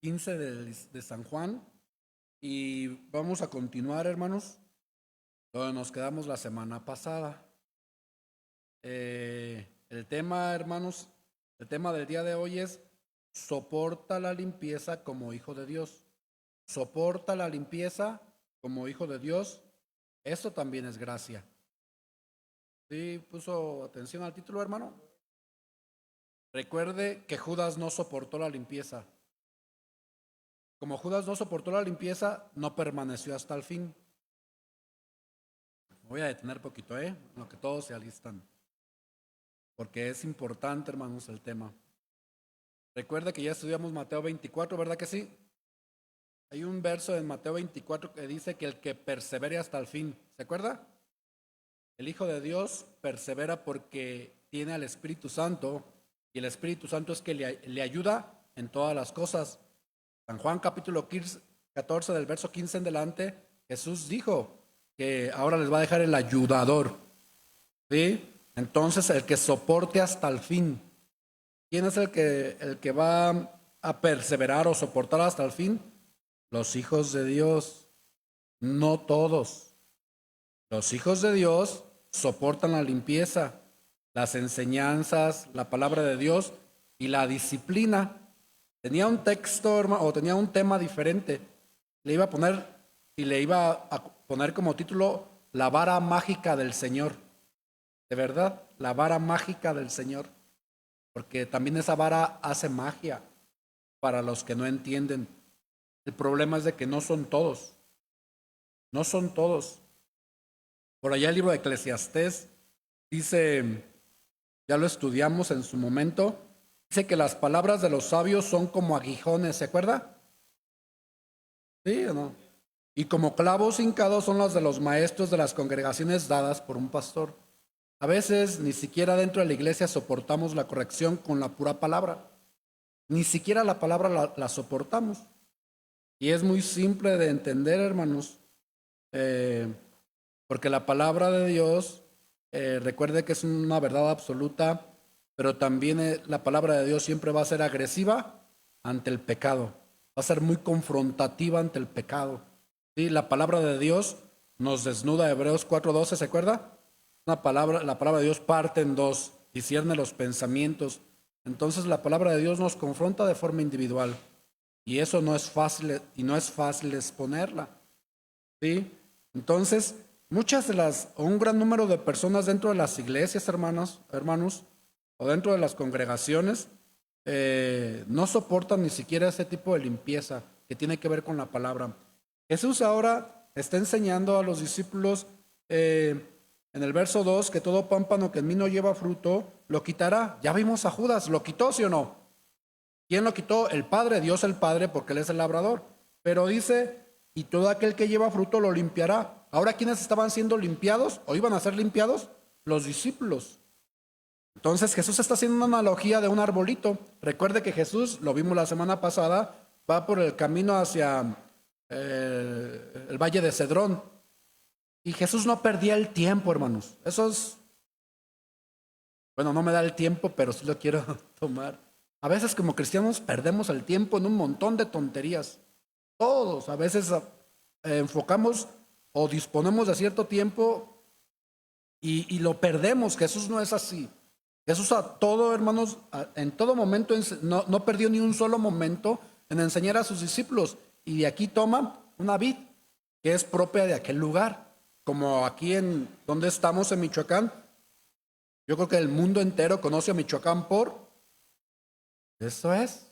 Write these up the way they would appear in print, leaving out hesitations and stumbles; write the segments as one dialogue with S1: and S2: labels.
S1: 15 de San Juan y vamos a continuar, hermanos, donde nos quedamos la semana pasada. El tema, hermanos, el tema del día de hoy es soporta la limpieza como hijo de Dios. Soporta la limpieza como hijo de Dios. Eso también es gracia. ¿Sí puso atención al título, hermano? Recuerde que Judas no soportó la limpieza. Como Judas no soportó la limpieza, no permaneció hasta el fin. Voy a detener poquito, en lo que todos se alistan, porque es importante, hermanos, el tema. Recuerde que ya estudiamos Mateo 24, ¿verdad que sí? Hay un verso en Mateo 24 que dice que el que persevere hasta el fin, ¿se acuerda? El Hijo de Dios persevera porque tiene al Espíritu Santo, y el Espíritu Santo es que le ayuda en todas las cosas. San Juan capítulo 14 del verso 15 en delante, Jesús dijo que ahora les va a dejar el ayudador, ¿sí? Entonces el que soporte hasta el fin. ¿Quién es el que va a perseverar o soportar hasta el fin? Los hijos de Dios, no todos. Los hijos de Dios soportan la limpieza, las enseñanzas, la palabra de Dios y la disciplina. Tenía un texto, hermano, o tenía un tema diferente. Le iba a poner y le iba a poner como título La vara mágica del Señor. De verdad, la vara mágica del Señor. Porque también esa vara hace magia para los que no entienden. El problema es de que no son todos. No son todos. Por allá el libro de Eclesiastés dice, ya lo estudiamos en su momento, dice que las palabras de los sabios son como aguijones, ¿se acuerda? ¿Sí o no? Y como clavos hincados son las de los maestros de las congregaciones dadas por un pastor. A veces ni siquiera dentro de la iglesia soportamos la corrección con la pura palabra. Ni siquiera la palabra la soportamos. Y es muy simple de entender, hermanos, porque la palabra de Dios, recuerde que es una verdad absoluta, pero también la palabra de Dios siempre va a ser agresiva ante el pecado, va a ser muy confrontativa ante el pecado. ¿Sí? La palabra de Dios nos desnuda, Hebreos 4:12, ¿se acuerda? La palabra de Dios parte en dos, discierne los pensamientos. Entonces la palabra de Dios nos confronta de forma individual y eso no es fácil y no es fácil exponerla. ¿Sí? Entonces, o un gran número de personas dentro de las iglesias, hermanos, o dentro de las congregaciones, no soportan ni siquiera ese tipo de limpieza que tiene que ver con la palabra. Jesús ahora está enseñando a los discípulos en el verso 2 que todo pámpano que en mí no lleva fruto, lo quitará. Ya vimos a Judas, ¿lo quitó, sí o no? ¿Quién lo quitó? El Padre, Dios el Padre, porque Él es el labrador. Pero dice, y todo aquel que lleva fruto lo limpiará. Ahora, ¿quiénes estaban siendo limpiados o iban a ser limpiados? Los discípulos. Entonces Jesús está haciendo una analogía de un arbolito. Recuerde que Jesús, lo vimos la semana pasada, va por el camino hacia el valle de Cedrón. Y Jesús no perdía el tiempo, hermanos. Eso es, bueno, no me da el tiempo, pero sí lo quiero tomar. A veces como cristianos perdemos el tiempo en un montón de tonterías. Todos a veces enfocamos o disponemos de cierto tiempo y lo perdemos. Jesús no es así. Jesús a todo, hermanos, en todo momento no perdió ni un solo momento en enseñar a sus discípulos. Y de aquí toma una vid que es propia de aquel lugar. Como aquí en donde estamos en Michoacán, yo creo que el mundo entero conoce a Michoacán por eso es.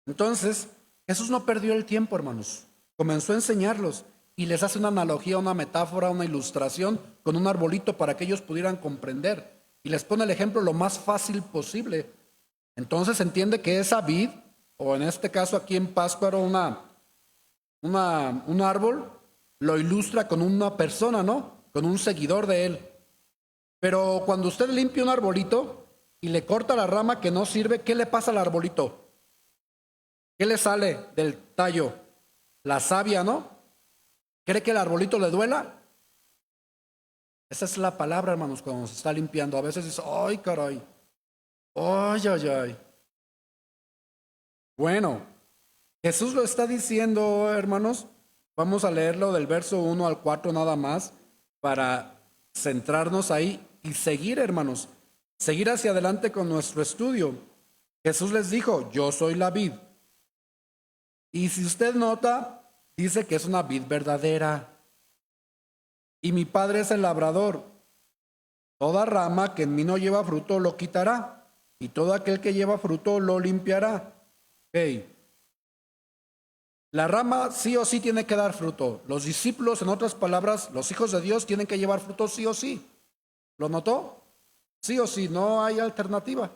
S1: Entonces, Jesús no perdió el tiempo, hermanos. Comenzó a enseñarlos y les hace una analogía, una metáfora, una ilustración con un arbolito para que ellos pudieran comprender. Y les pone el ejemplo lo más fácil posible. Entonces entiende que esa vid, o en este caso aquí en Pátzcuaro, un árbol, lo ilustra con una persona, ¿no? Con un seguidor de él. Pero cuando usted limpia un arbolito y le corta la rama que no sirve, ¿qué le pasa al arbolito? ¿Qué le sale del tallo? La savia, ¿no? ¿Cree que el arbolito le duela? Esa es la palabra, hermanos, cuando se está limpiando. A veces dice, ay, caray, ay, ay, ay. Bueno, Jesús lo está diciendo, hermanos. Vamos a leerlo del verso 1 al 4 nada más para centrarnos ahí y seguir, hermanos, seguir hacia adelante con nuestro estudio. Jesús les dijo, yo soy la vid. Y si usted nota, dice que es una vid verdadera. Y mi Padre es el labrador. Toda rama que en mí no lleva fruto lo quitará, y todo aquel que lleva fruto lo limpiará. Okay. La rama sí o sí tiene que dar fruto. Los discípulos, en otras palabras, los hijos de Dios tienen que llevar fruto sí o sí. ¿Lo notó? Sí o sí, no hay alternativa.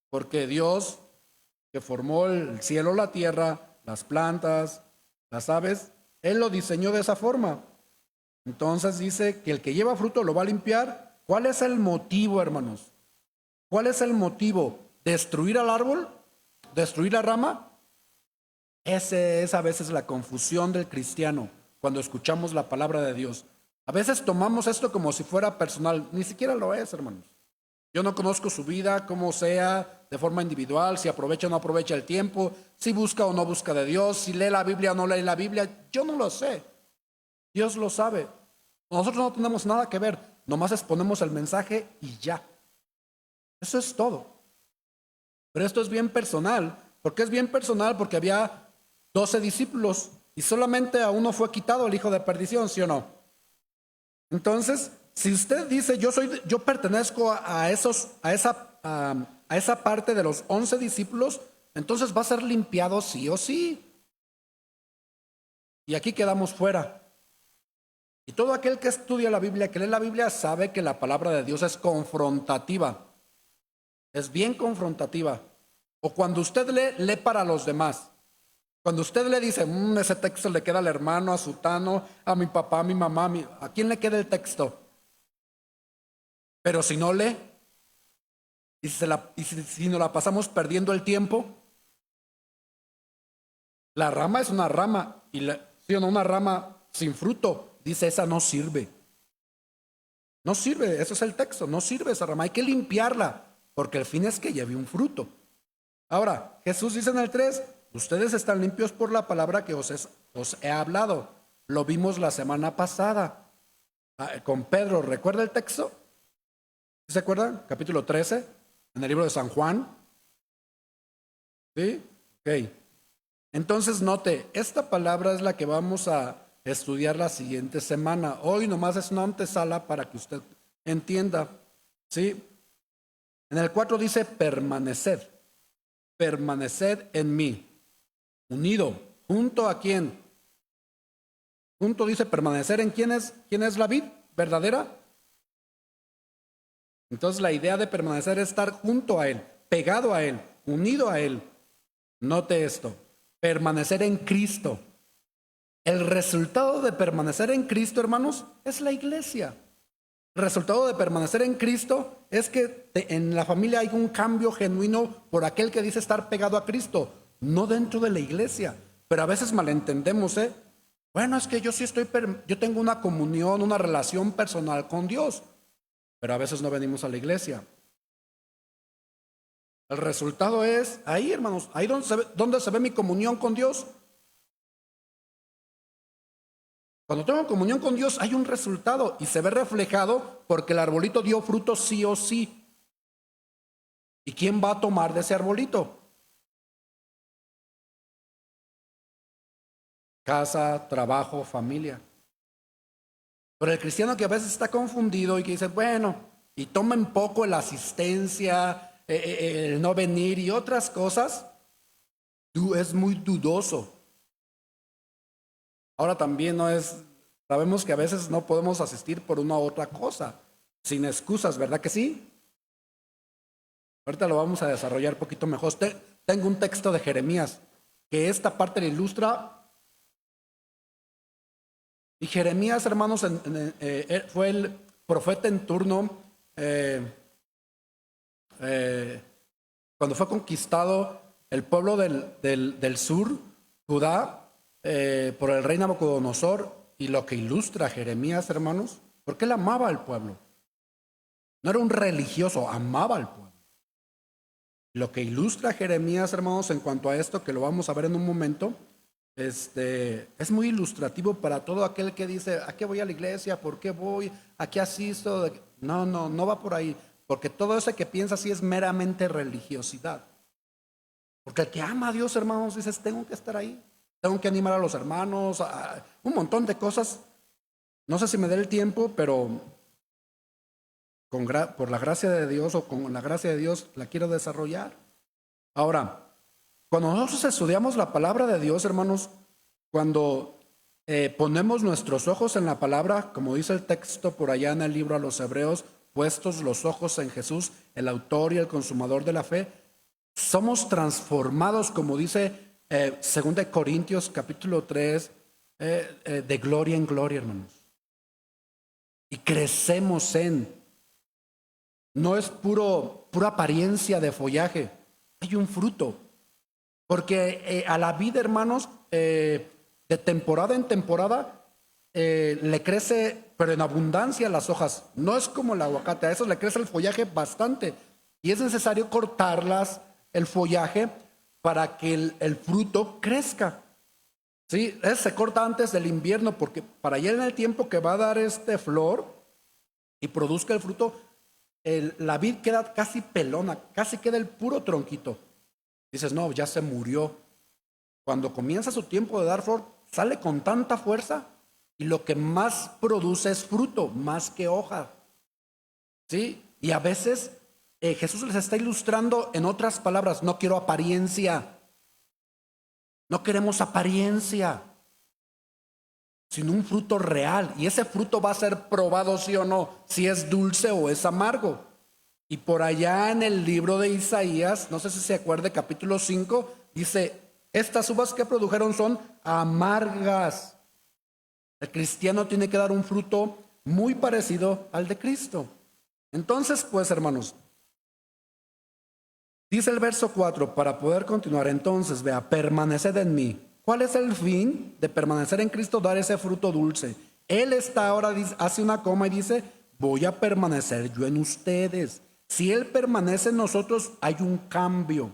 S1: Porque Dios, que formó el cielo, la tierra, las plantas, las aves, Él lo diseñó de esa forma. Entonces dice que el que lleva fruto lo va a limpiar. ¿Cuál es el motivo, hermanos? ¿Cuál es el motivo? ¿Destruir al árbol? ¿Destruir la rama? Esa es a veces la confusión del cristiano cuando escuchamos la palabra de Dios. A veces tomamos esto como si fuera personal. Ni siquiera lo es, hermanos. Yo no conozco su vida, cómo sea, de forma individual, si aprovecha o no aprovecha el tiempo, si busca o no busca de Dios, si lee la Biblia o no lee la Biblia. Yo no lo sé. Dios lo sabe. Nosotros no tenemos nada que ver. Nomás exponemos el mensaje y ya. Eso es todo. Pero esto es bien personal. ¿Por qué es bien personal? Porque había 12 discípulos y solamente a uno fue quitado el hijo de perdición, ¿sí o no? Entonces, si usted dice yo pertenezco a esa parte de los 11 discípulos, entonces va a ser limpiado sí o sí. Y aquí quedamos fuera. Y todo aquel que estudia la Biblia, que lee la Biblia, sabe que la palabra de Dios es confrontativa. Es bien confrontativa. O cuando usted lee para los demás. Cuando usted le dice, ese texto le queda al hermano, a sutano, a mi papá, a mi mamá, ¿a quién le queda el texto? Pero si no lee, y si nos la pasamos perdiendo el tiempo, la rama es una rama, ¿sí o no? Una rama sin fruto, dice esa no sirve. No sirve, ese es el texto, no sirve esa rama, hay que limpiarla, porque el fin es que lleve un fruto. Ahora, Jesús dice en el 3, ustedes están limpios por la palabra que os he hablado. Lo vimos la semana pasada con Pedro. ¿Recuerda el texto? ¿Se acuerdan? Capítulo 13, en el libro de San Juan. ¿Sí? Ok. Entonces note, esta palabra es la que vamos a estudiar la siguiente semana. Hoy nomás es una antesala para que usted entienda. ¿Sí? En el 4 dice permanecer. Permaneced en mí, unido, ¿junto a quién? Junto dice permanecer en quién es la vid verdadera. Entonces la idea de permanecer es estar junto a Él, pegado a Él, unido a Él. Note esto, permanecer en Cristo. El resultado de permanecer en Cristo, hermanos, es la iglesia. El resultado de permanecer en Cristo es que en la familia hay un cambio genuino por aquel que dice estar pegado a Cristo, no dentro de la iglesia. Pero a veces malentendemos, Bueno, es que yo tengo una comunión, una relación personal con Dios, pero a veces no venimos a la iglesia. El resultado es ahí, hermanos, ahí donde se ve mi comunión con Dios. Cuando tengo comunión con Dios hay un resultado y se ve reflejado porque el arbolito dio fruto sí o sí. ¿Y quién va a tomar de ese arbolito? Casa, trabajo, familia. Pero el cristiano que a veces está confundido y que dice, bueno, y toma en poco la asistencia, el no venir y otras cosas, es muy dudoso. Ahora también sabemos que a veces no podemos asistir por una u otra cosa, sin excusas, ¿verdad que sí? Ahorita lo vamos a desarrollar un poquito mejor. Tengo un texto de Jeremías que esta parte le ilustra. Y Jeremías, hermanos, fue el profeta en turno cuando fue conquistado el pueblo del sur, Judá, por el rey Nabucodonosor. Y lo que ilustra a Jeremías, hermanos, porque él amaba al pueblo. No era un religioso, amaba al pueblo. Lo que ilustra a Jeremías, hermanos, en cuanto a esto, que lo vamos a ver en un momento, es muy ilustrativo para todo aquel que dice, ¿a qué voy a la iglesia? ¿Por qué voy? ¿A qué asisto? No, no, no va por ahí, porque todo ese que piensa así es meramente religiosidad. Porque el que ama a Dios, hermanos, dices, tengo que estar ahí, tengo que animar a los hermanos, un montón de cosas. No sé si me dé el tiempo, pero por la gracia de Dios o con la gracia de Dios la quiero desarrollar. Ahora, cuando nosotros estudiamos la palabra de Dios, hermanos, cuando ponemos nuestros ojos en la palabra, como dice el texto por allá en el libro a los Hebreos, puestos los ojos en Jesús, el autor y el consumador de la fe, somos transformados, como dice 2 Corintios capítulo 3, de gloria en gloria, hermanos. Y crecemos no es pura apariencia de follaje, hay un fruto. Porque a la vida, hermanos, de temporada en temporada, le crece, pero en abundancia las hojas. No es como el aguacate, a eso le crece el follaje bastante. Y es necesario cortarlas, el follaje, para que el fruto crezca. ¿Sí? Se corta antes del invierno, porque para allá en el tiempo que va a dar flor y produzca el fruto, la vid queda casi pelona, casi queda el puro tronquito. Dices, no, ya se murió. Cuando comienza su tiempo de dar flor, sale con tanta fuerza y lo que más produce es fruto, más que hoja. ¿Sí? Y a veces Jesús les está ilustrando en otras palabras, no quiero apariencia. No queremos apariencia, sino un fruto real. Y ese fruto va a ser probado, sí o no, si es dulce o es amargo. Y por allá en el libro de Isaías, no sé si se acuerde, capítulo 5, dice, estas uvas que produjeron son amargas. El cristiano tiene que dar un fruto muy parecido al de Cristo. Entonces, pues, hermanos, dice el verso 4, para poder continuar, entonces, vea, permaneced en mí. ¿Cuál es el fin de permanecer en Cristo? Dar ese fruto dulce. Él está ahora, hace una coma y dice, voy a permanecer yo en ustedes. Si Él permanece en nosotros, hay un cambio.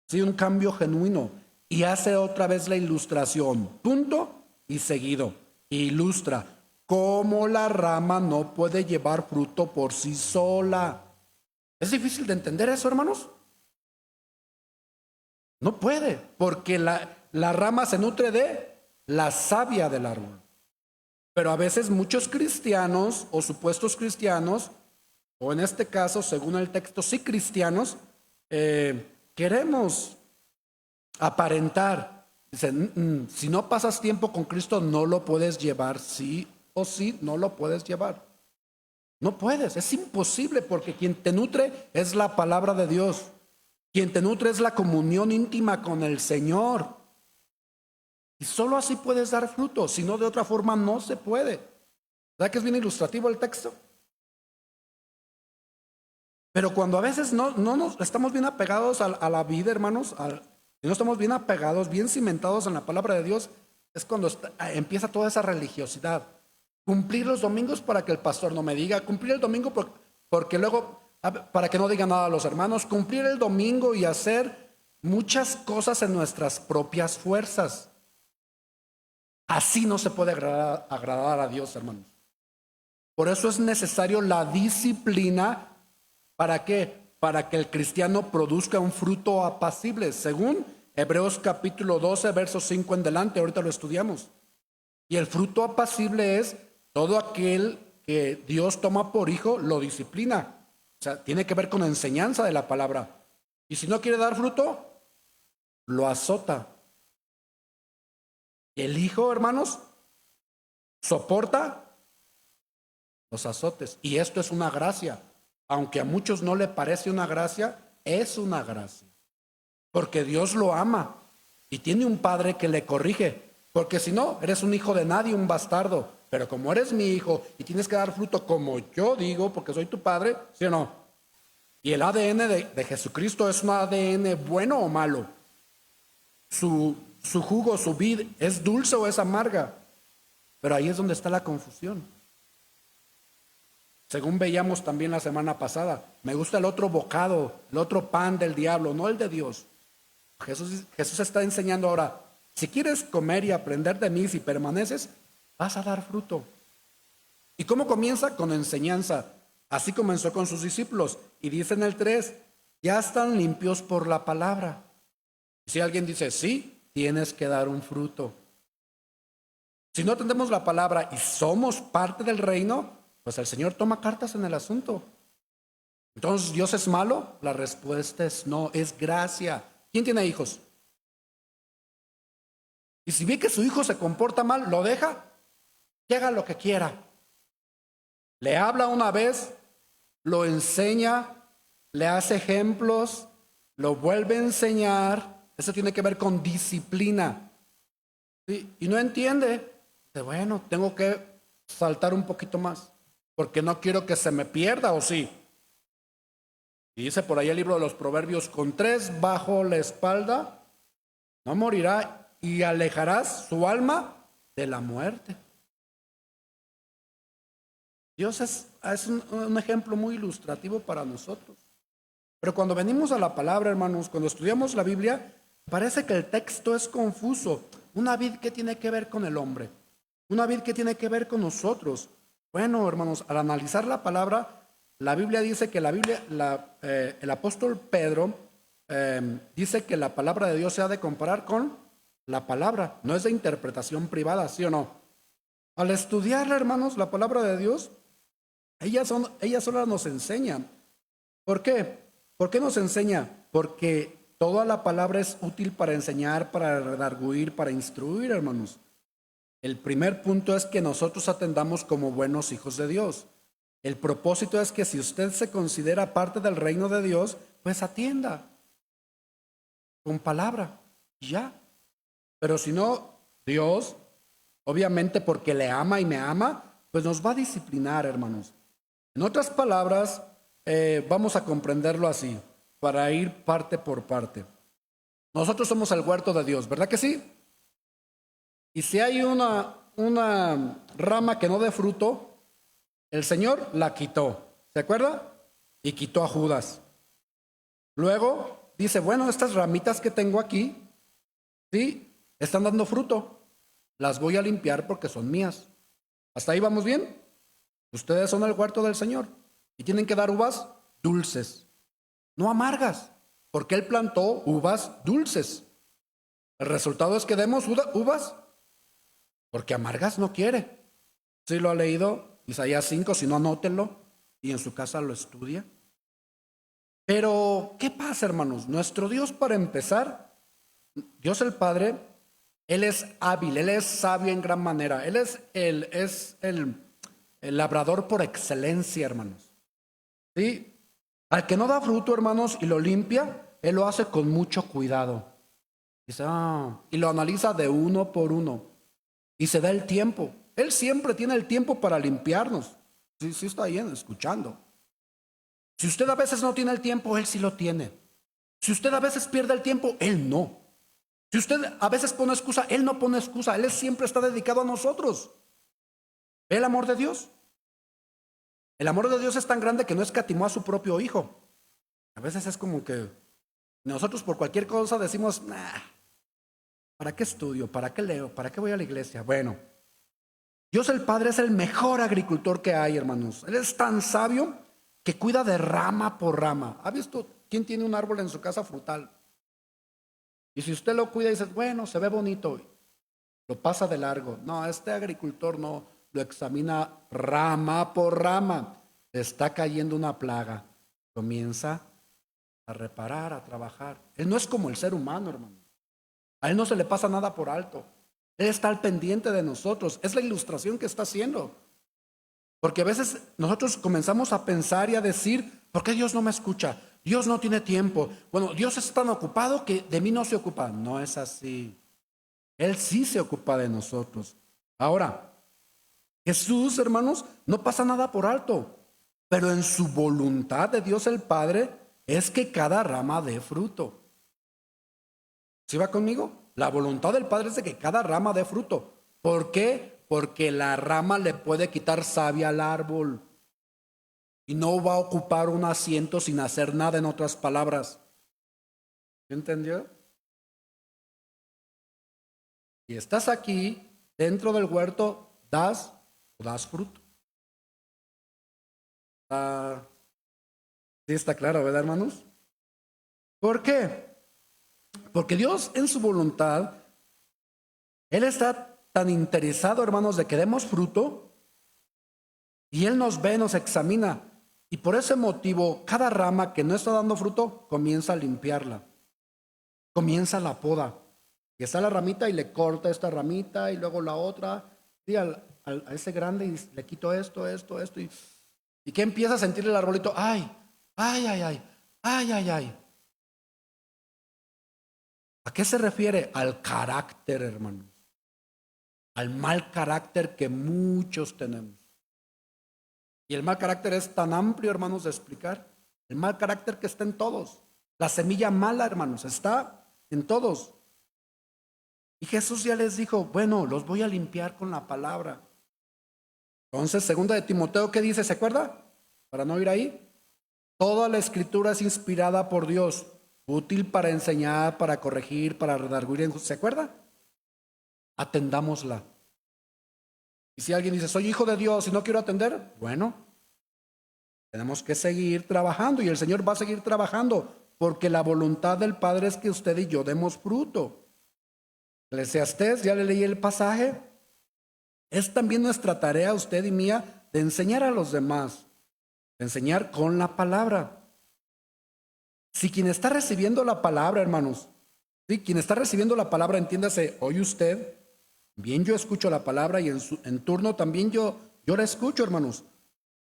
S1: Sí, un cambio genuino. Y hace otra vez la ilustración. Punto y seguido. Ilustra cómo la rama no puede llevar fruto por sí sola. ¿Es difícil de entender eso, hermanos? No puede, porque la rama se nutre de la savia del árbol. Pero a veces muchos cristianos o supuestos cristianos, o en este caso, según el texto, sí cristianos, queremos aparentar. Dicen, si no pasas tiempo con Cristo, no lo puedes llevar, sí o sí, no lo puedes llevar. No puedes, es imposible, porque quien te nutre es la palabra de Dios. Quien te nutre es la comunión íntima con el Señor. Y solo así puedes dar fruto, si no de otra forma no se puede. ¿Verdad que es bien ilustrativo el texto? Pero cuando a veces no nos estamos bien apegados a la vida, hermanos, y no estamos bien apegados, bien cimentados en la palabra de Dios, es cuando empieza toda esa religiosidad. Cumplir los domingos para que el pastor no me diga, cumplir el domingo porque luego, para que no digan nada a los hermanos, cumplir el domingo y hacer muchas cosas en nuestras propias fuerzas. Así no se puede agradar a Dios, hermanos. Por eso es necesario la disciplina. ¿Para qué? Para que el cristiano produzca un fruto apacible, según Hebreos capítulo 12, verso 5 en delante. Ahorita lo estudiamos. Y el fruto apacible es todo aquel que Dios toma por hijo, lo disciplina. O sea, tiene que ver con la enseñanza de la palabra. Y si no quiere dar fruto, lo azota. Y el hijo, hermanos, soporta los azotes. Y esto es una gracia. Aunque a muchos no le parece una gracia, es una gracia. Porque Dios lo ama y tiene un padre que le corrige. Porque si no, eres un hijo de nadie, un bastardo. Pero como eres mi hijo y tienes que dar fruto como yo digo, porque soy tu padre, ¿sí o no? Y el ADN de Jesucristo es un ADN bueno o malo. Su jugo, su vid, ¿es dulce o es amarga? Pero ahí es donde está la confusión. Según veíamos también la semana pasada, me gusta el otro bocado, el otro pan del diablo, no el de Dios. Jesús está enseñando ahora, Si quieres comer y aprender de mí, si permaneces, vas a dar fruto. ¿Y cómo comienza? Con enseñanza. Así comenzó con sus discípulos. Y dice en el 3, ya están limpios por la palabra. Si alguien dice, sí, tienes que dar un fruto. Si no atendemos la palabra y somos parte del reino, pues el Señor toma cartas en el asunto. Entonces, ¿Dios es malo? La respuesta es no, es gracia. ¿Quién tiene hijos? Y si ve que su hijo se comporta mal, lo deja, que haga lo que quiera. Le habla una vez, lo enseña, le hace ejemplos, lo vuelve a enseñar. Eso tiene que ver con disciplina. ¿Sí? Y no entiende. Dice, bueno, tengo que saltar un poquito más, porque no quiero que se me pierda, ¿o sí? Y dice por ahí el libro de los Proverbios, con 3 bajo la espalda, no morirá y alejarás su alma de la muerte. Dios es un ejemplo muy ilustrativo para nosotros. Pero cuando venimos a la palabra, hermanos, cuando estudiamos la Biblia, parece que el texto es confuso. Una vid que tiene que ver con el hombre, una vid que tiene que ver con nosotros. Bueno, hermanos, al analizar la palabra, la Biblia dice que el apóstol Pedro dice que la palabra de Dios se ha de comparar con la palabra, no es de interpretación privada, ¿sí o no? Al estudiarla, hermanos, la palabra de Dios, ellas solas nos enseñan. ¿Por qué? ¿Por qué nos enseña? Porque toda la palabra es útil para enseñar, para redarguir, para instruir, hermanos. El primer punto es que nosotros atendamos como buenos hijos de Dios. El propósito es que si usted se considera parte del reino de Dios, pues atienda con palabra y ya. Pero si no, Dios, obviamente porque le ama y me ama, pues nos va a disciplinar, hermanos. En otras palabras, vamos a comprenderlo así, para ir parte por parte. Nosotros somos el huerto de Dios, ¿verdad que sí? Y si hay una rama que no dé fruto, el Señor la quitó, ¿se acuerda? Y quitó a Judas. Luego dice, bueno, estas ramitas que tengo aquí, sí, están dando fruto. Las voy a limpiar porque son mías. ¿Hasta ahí vamos bien? Ustedes son el huerto del Señor y tienen que dar uvas dulces, no amargas, porque Él plantó uvas dulces. El resultado es que demos uvas porque amargas no quiere. ¿Sí lo ha leído? Isaías 5, si no, anótenlo y en su casa lo estudia. Pero, ¿qué pasa, hermanos? Nuestro Dios, para empezar, Dios el Padre, Él es hábil, Él es sabio en gran manera. Él es el labrador por excelencia, hermanos. ¿Sí? Al que no da fruto, hermanos, y lo limpia, Él lo hace con mucho cuidado. Dice, y lo analiza de uno por uno. Y se da el tiempo. Él siempre tiene el tiempo para limpiarnos. Sí, sí está bien, escuchando. Si usted a veces no tiene el tiempo, Él sí lo tiene. Si usted a veces pierde el tiempo, Él no. Si usted a veces pone excusa, Él no pone excusa. Él siempre está dedicado a nosotros. ¿Ve el amor de Dios? El amor de Dios es tan grande que no escatimó a su propio hijo. A veces es como que nosotros por cualquier cosa decimos, nah, ¿para qué estudio? ¿Para qué leo? ¿Para qué voy a la iglesia? Bueno, Dios el Padre es el mejor agricultor que hay, hermanos. Él es tan sabio que cuida de rama por rama. ¿Ha visto quién tiene un árbol en su casa frutal? Y si usted lo cuida y dice, bueno, se ve bonito, lo pasa de largo. No, este agricultor no, lo examina rama por rama. Le está cayendo una plaga. Comienza a reparar, a trabajar. Él no es como el ser humano, hermano. A él no se le pasa nada por alto. Él está al pendiente de nosotros. Es la ilustración que está haciendo. Porque a veces nosotros comenzamos a pensar y a decir, ¿por qué Dios no me escucha? Dios no tiene tiempo. Bueno, Dios es tan ocupado que de mí no se ocupa. No es así. Él sí se ocupa de nosotros. Ahora, Jesús, hermanos, no pasa nada por alto. Pero en su voluntad de Dios el Padre es que cada rama dé fruto. ¿Sí va conmigo? La voluntad del Padre es de que cada rama dé fruto. ¿Por qué? Porque la rama le puede quitar savia al árbol y no va a ocupar un asiento sin hacer nada, en otras palabras. ¿Entendió? Y estás aquí, dentro del huerto, das fruto. Sí está claro, ¿verdad, hermanos? ¿Por qué? Porque Dios en su voluntad, Él está tan interesado, hermanos, de que demos fruto, y Él nos ve, nos examina. Y por ese motivo, cada rama que no está dando fruto, comienza a limpiarla. Comienza la poda. Y está la ramita y le corta esta ramita y luego la otra. Sí, a ese grande y le quito esto. ¿Y qué empieza a sentir el arbolito? Ay, ay, ay, ay, ay, ay, ay. ¿A qué se refiere? Al carácter, hermanos. Al mal carácter que muchos tenemos. Y el mal carácter es tan amplio, hermanos, de explicar. El mal carácter que está en todos. La semilla mala, hermanos, está en todos. Y Jesús ya les dijo, bueno, los voy a limpiar con la palabra. Entonces, segunda de Timoteo, ¿qué dice? ¿Se acuerda? Para no ir ahí. Toda la escritura es inspirada por Dios, útil para enseñar, para corregir, para redarguir. ¿Se acuerda? Atendámosla. Y si alguien dice, soy hijo de Dios y no quiero atender, bueno, tenemos que seguir trabajando y el Señor va a seguir trabajando porque la voluntad del Padre es que usted y yo demos fruto. Eclesiastés, ya le leí el pasaje. Es también nuestra tarea, usted y mía, de enseñar a los demás, de enseñar con la palabra. Si quien está recibiendo la palabra, hermanos, si quien está recibiendo la palabra, entiéndase, hoy usted, bien yo escucho la palabra y en turno también yo la escucho, hermanos.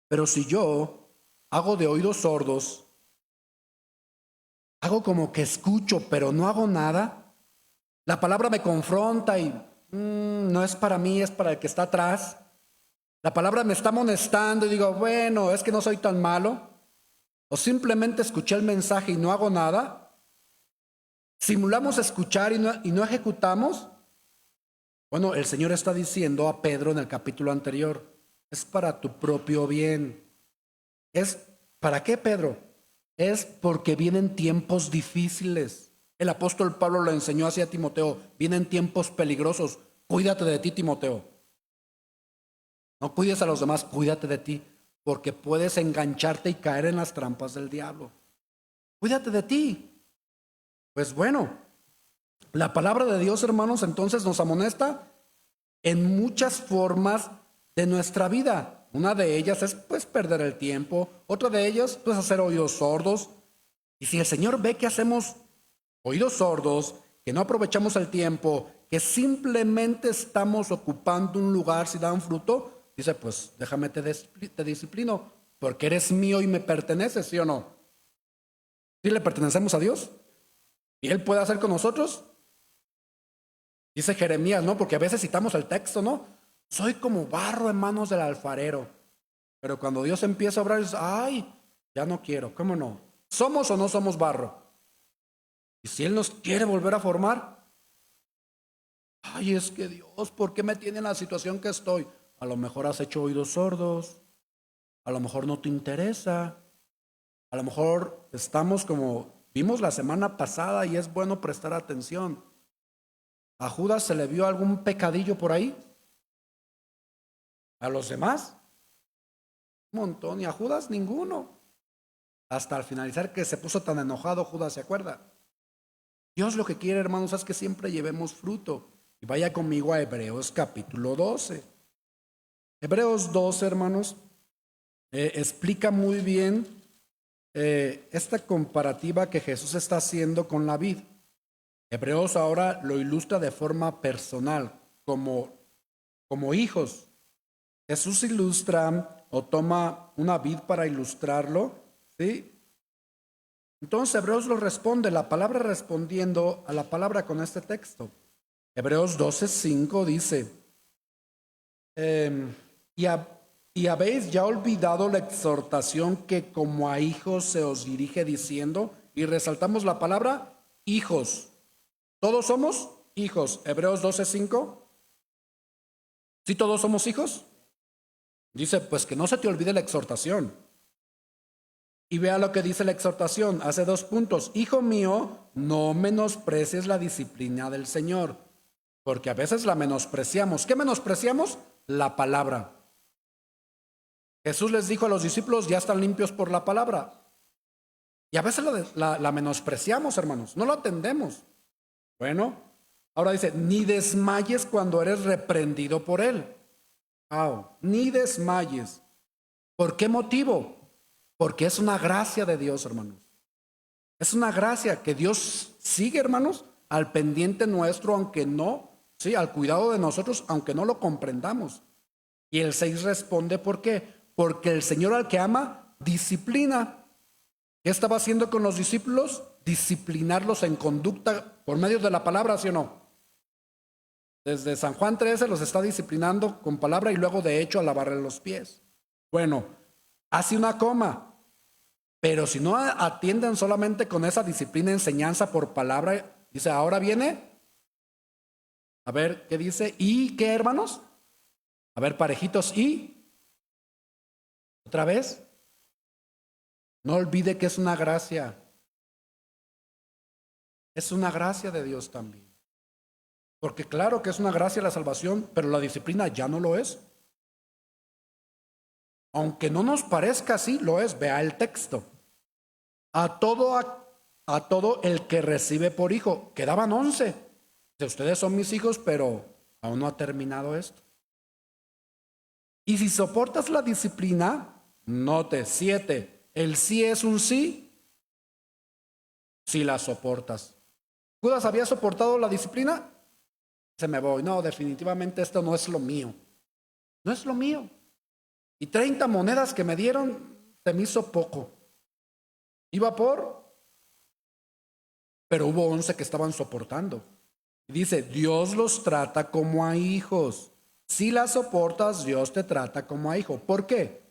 S1: Pero si yo hago de oídos sordos, hago como que escucho, pero no hago nada, la palabra me confronta y no es para mí, es para el que está atrás. La palabra me está amonestando y digo, bueno, es que no soy tan malo. O simplemente escuché el mensaje y no hago nada. Simulamos escuchar y no ejecutamos. Bueno, el Señor está diciendo a Pedro en el capítulo anterior, es para tu propio bien. ¿Es para qué, Pedro? Es porque vienen tiempos difíciles. El apóstol Pablo lo enseñó así a Timoteo, vienen tiempos peligrosos. Cuídate de ti, Timoteo. No cuides a los demás, cuídate de ti, porque puedes engancharte y caer en las trampas del diablo. Cuídate de ti. Pues bueno, la palabra de Dios, hermanos, entonces nos amonesta en muchas formas de nuestra vida. Una de ellas es pues perder el tiempo, otra de ellas pues hacer oídos sordos. Y si el Señor ve que hacemos oídos sordos, que no aprovechamos el tiempo, que simplemente estamos ocupando un lugar si dan fruto, dice, pues déjame te disciplino, porque eres mío y me perteneces, ¿sí o no? ¿Sí le pertenecemos a Dios? ¿Y Él puede hacer con nosotros? Dice Jeremías, ¿no? Porque a veces citamos el texto, ¿no? Soy como barro en manos del alfarero. Pero cuando Dios empieza a obrar, dice, ay, ya no quiero, ¿cómo no? ¿Somos o no somos barro? Y si Él nos quiere volver a formar, ay, es que Dios, ¿por qué me tiene en la situación que estoy? A lo mejor has hecho oídos sordos, a lo mejor no te interesa, a lo mejor estamos como vimos la semana pasada y es bueno prestar atención. ¿A Judas se le vio algún pecadillo por ahí? ¿A los demás? Un montón, y a Judas ninguno. Hasta al finalizar que se puso tan enojado Judas, ¿se acuerda? Dios lo que quiere, hermanos, es que siempre llevemos fruto. Y vaya conmigo a Hebreos capítulo 12. Hebreos 12, hermanos, explica muy bien esta comparativa que Jesús está haciendo con la vid. Hebreos ahora lo ilustra de forma personal, como hijos. Jesús ilustra o toma una vid para ilustrarlo, ¿sí? Entonces Hebreos lo responde, la palabra respondiendo a la palabra con este texto. Hebreos 12:5 dice, y habéis ya olvidado la exhortación que como a hijos se os dirige diciendo, y resaltamos la palabra hijos. ¿Todos somos hijos? Hebreos 12:5. ¿Sí todos somos hijos? Dice, pues que no se te olvide la exhortación. Y vea lo que dice la exhortación, hace 2 puntos. Hijo mío, no menosprecies la disciplina del Señor. porque a veces la menospreciamos. ¿Qué menospreciamos? La palabra. Jesús les dijo a los discípulos, ya están limpios por la palabra. Y a veces la menospreciamos, hermanos, no lo atendemos. Bueno, ahora dice, ni desmayes cuando eres reprendido por él. Ni desmayes. ¿Por qué motivo? Porque es una gracia de Dios, hermanos. Es una gracia que Dios sigue, hermanos, al pendiente nuestro, aunque no, sí, al cuidado de nosotros, aunque no lo comprendamos. Y el 6 responde, ¿por qué? Porque el Señor al que ama, disciplina. ¿Qué estaba haciendo con los discípulos? Disciplinarlos en conducta por medio de la palabra, ¿sí o no? Desde San Juan 13 los está disciplinando con palabra y luego de hecho a lavarle los pies. Bueno, hace una coma, pero si no atienden solamente con esa disciplina, enseñanza por palabra, dice, ahora viene, a ver, ¿qué dice? ¿Y qué, hermanos? A ver, parejitos, ¿y? ¿Otra vez? No olvide que es una gracia. Es una gracia de Dios también. Porque claro que es una gracia la salvación, pero la disciplina ya no lo es. Aunque no nos parezca así, lo es. Vea el texto. A todo el que recibe por hijo. Quedaban 11. De ustedes son mis hijos, pero aún no ha terminado esto. Y si soportas la disciplina, note 7. El sí es un sí, si la soportas. ¿Judas había soportado la disciplina? Se me voy. No, definitivamente esto no es lo mío. No es lo mío. Y 30 monedas que me dieron, se me hizo poco. Iba pero hubo 11 que estaban soportando. Y dice, Dios los trata como a hijos. Si la soportas, Dios te trata como a hijo. ¿Por qué?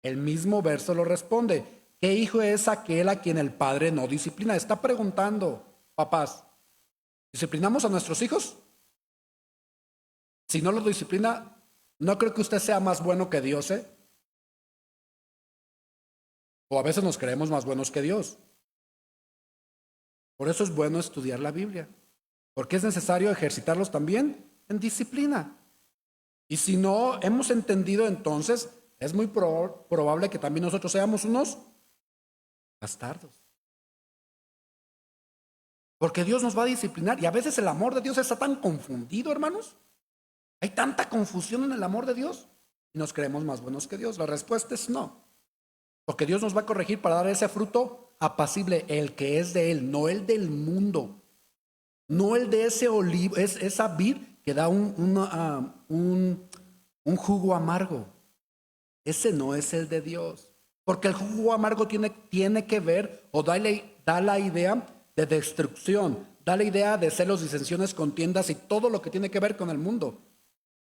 S1: El mismo verso lo responde. ¿Qué hijo es aquel a quien el padre no disciplina? Está preguntando, papás, ¿disciplinamos a nuestros hijos? Si no los disciplina, ¿no creo que usted sea más bueno que Dios, O a veces nos creemos más buenos que Dios. Por eso es bueno estudiar la Biblia, porque es necesario ejercitarlos también en disciplina. Y si no hemos entendido, entonces es muy probable que también nosotros seamos unos bastardos. Porque Dios nos va a disciplinar y a veces el amor de Dios está tan confundido, hermanos. Hay tanta confusión en el amor de Dios y nos creemos más buenos que Dios. La respuesta es no. Porque Dios nos va a corregir para dar ese fruto apacible, el que es de Él, no el del mundo. No el de ese olivo, es esa vid que da un jugo amargo. Ese no es el de Dios. Porque el jugo amargo tiene que ver o da la idea de destrucción, da la idea de celos, disensiones, contiendas y todo lo que tiene que ver con el mundo.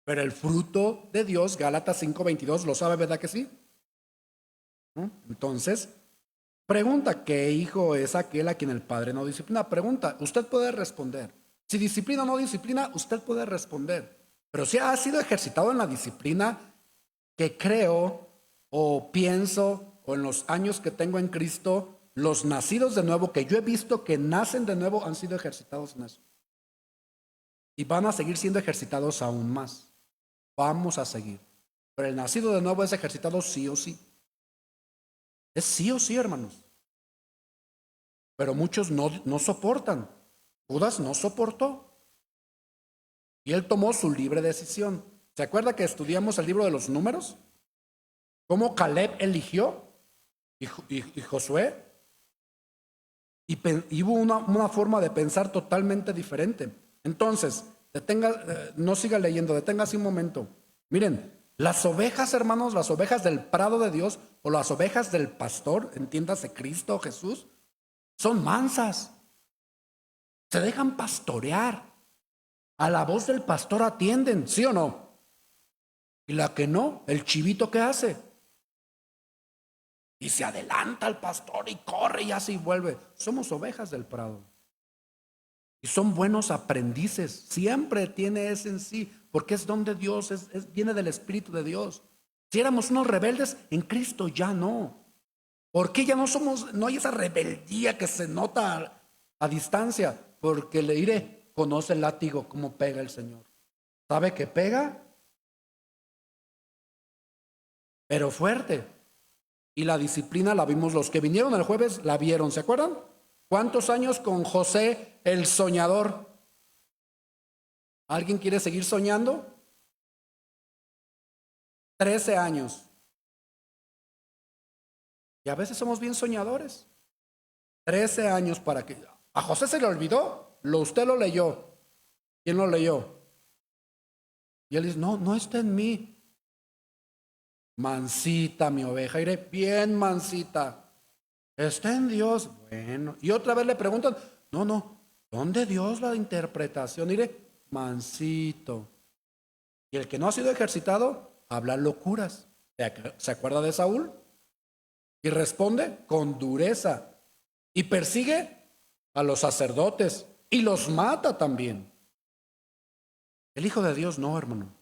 S1: Pero el fruto de Dios, Gálatas 5:22, lo sabe, ¿verdad que sí? Entonces, pregunta, ¿qué hijo es aquel a quien el padre no disciplina? Pregunta, usted puede responder. Si disciplina o no disciplina, usted puede responder. Pero si ha sido ejercitado en la disciplina que creo o pienso o en los años que tengo en Cristo, los nacidos de nuevo que yo he visto que nacen de nuevo han sido ejercitados en eso. Y van a seguir siendo ejercitados aún más. Vamos a seguir. Pero el nacido de nuevo es ejercitado sí o sí. Es sí o sí, hermanos. Pero muchos no soportan. Judas no soportó. Y él tomó su libre decisión. ¿Se acuerda que estudiamos el libro de los números? ¿Cómo Caleb eligió? Y Josué. Y hubo una forma de pensar totalmente diferente. Entonces, no siga leyendo, deténgase un momento. Miren, las ovejas, hermanos, las ovejas del prado de Dios o las ovejas del pastor, entiéndase Cristo o Jesús, son mansas. Se dejan pastorear. A la voz del pastor atienden, ¿sí o no? Y la que no, el chivito, ¿qué hace? Y se adelanta al pastor y corre y así vuelve. Somos ovejas del prado. Y son buenos aprendices. Siempre tiene ese en sí, porque es don de Dios, viene del Espíritu de Dios. Si éramos unos rebeldes, en Cristo ya no. ¿Por qué ya no hay esa rebeldía que se nota a distancia? Porque le diré, conoce el látigo, cómo pega el Señor. ¿Sabe que pega? Pero fuerte. Y la disciplina la vimos, los que vinieron el jueves la vieron, ¿se acuerdan? ¿Cuántos años con José el soñador? ¿Alguien quiere seguir soñando? 13 años. Y a veces somos bien soñadores. 13 años para que... ¿A José se le olvidó? Usted lo leyó. ¿Quién lo leyó? Y él dice, no, no está en mí. Mansita mi oveja, iré bien mansita. Está en Dios. Bueno. Y otra vez le preguntan, no, ¿dónde Dios la interpretación? Iré mansito. Y el que no ha sido ejercitado, habla locuras. ¿Se acuerda de Saúl? Y responde con dureza. Y persigue a los sacerdotes y los mata también. El Hijo de Dios no, hermano.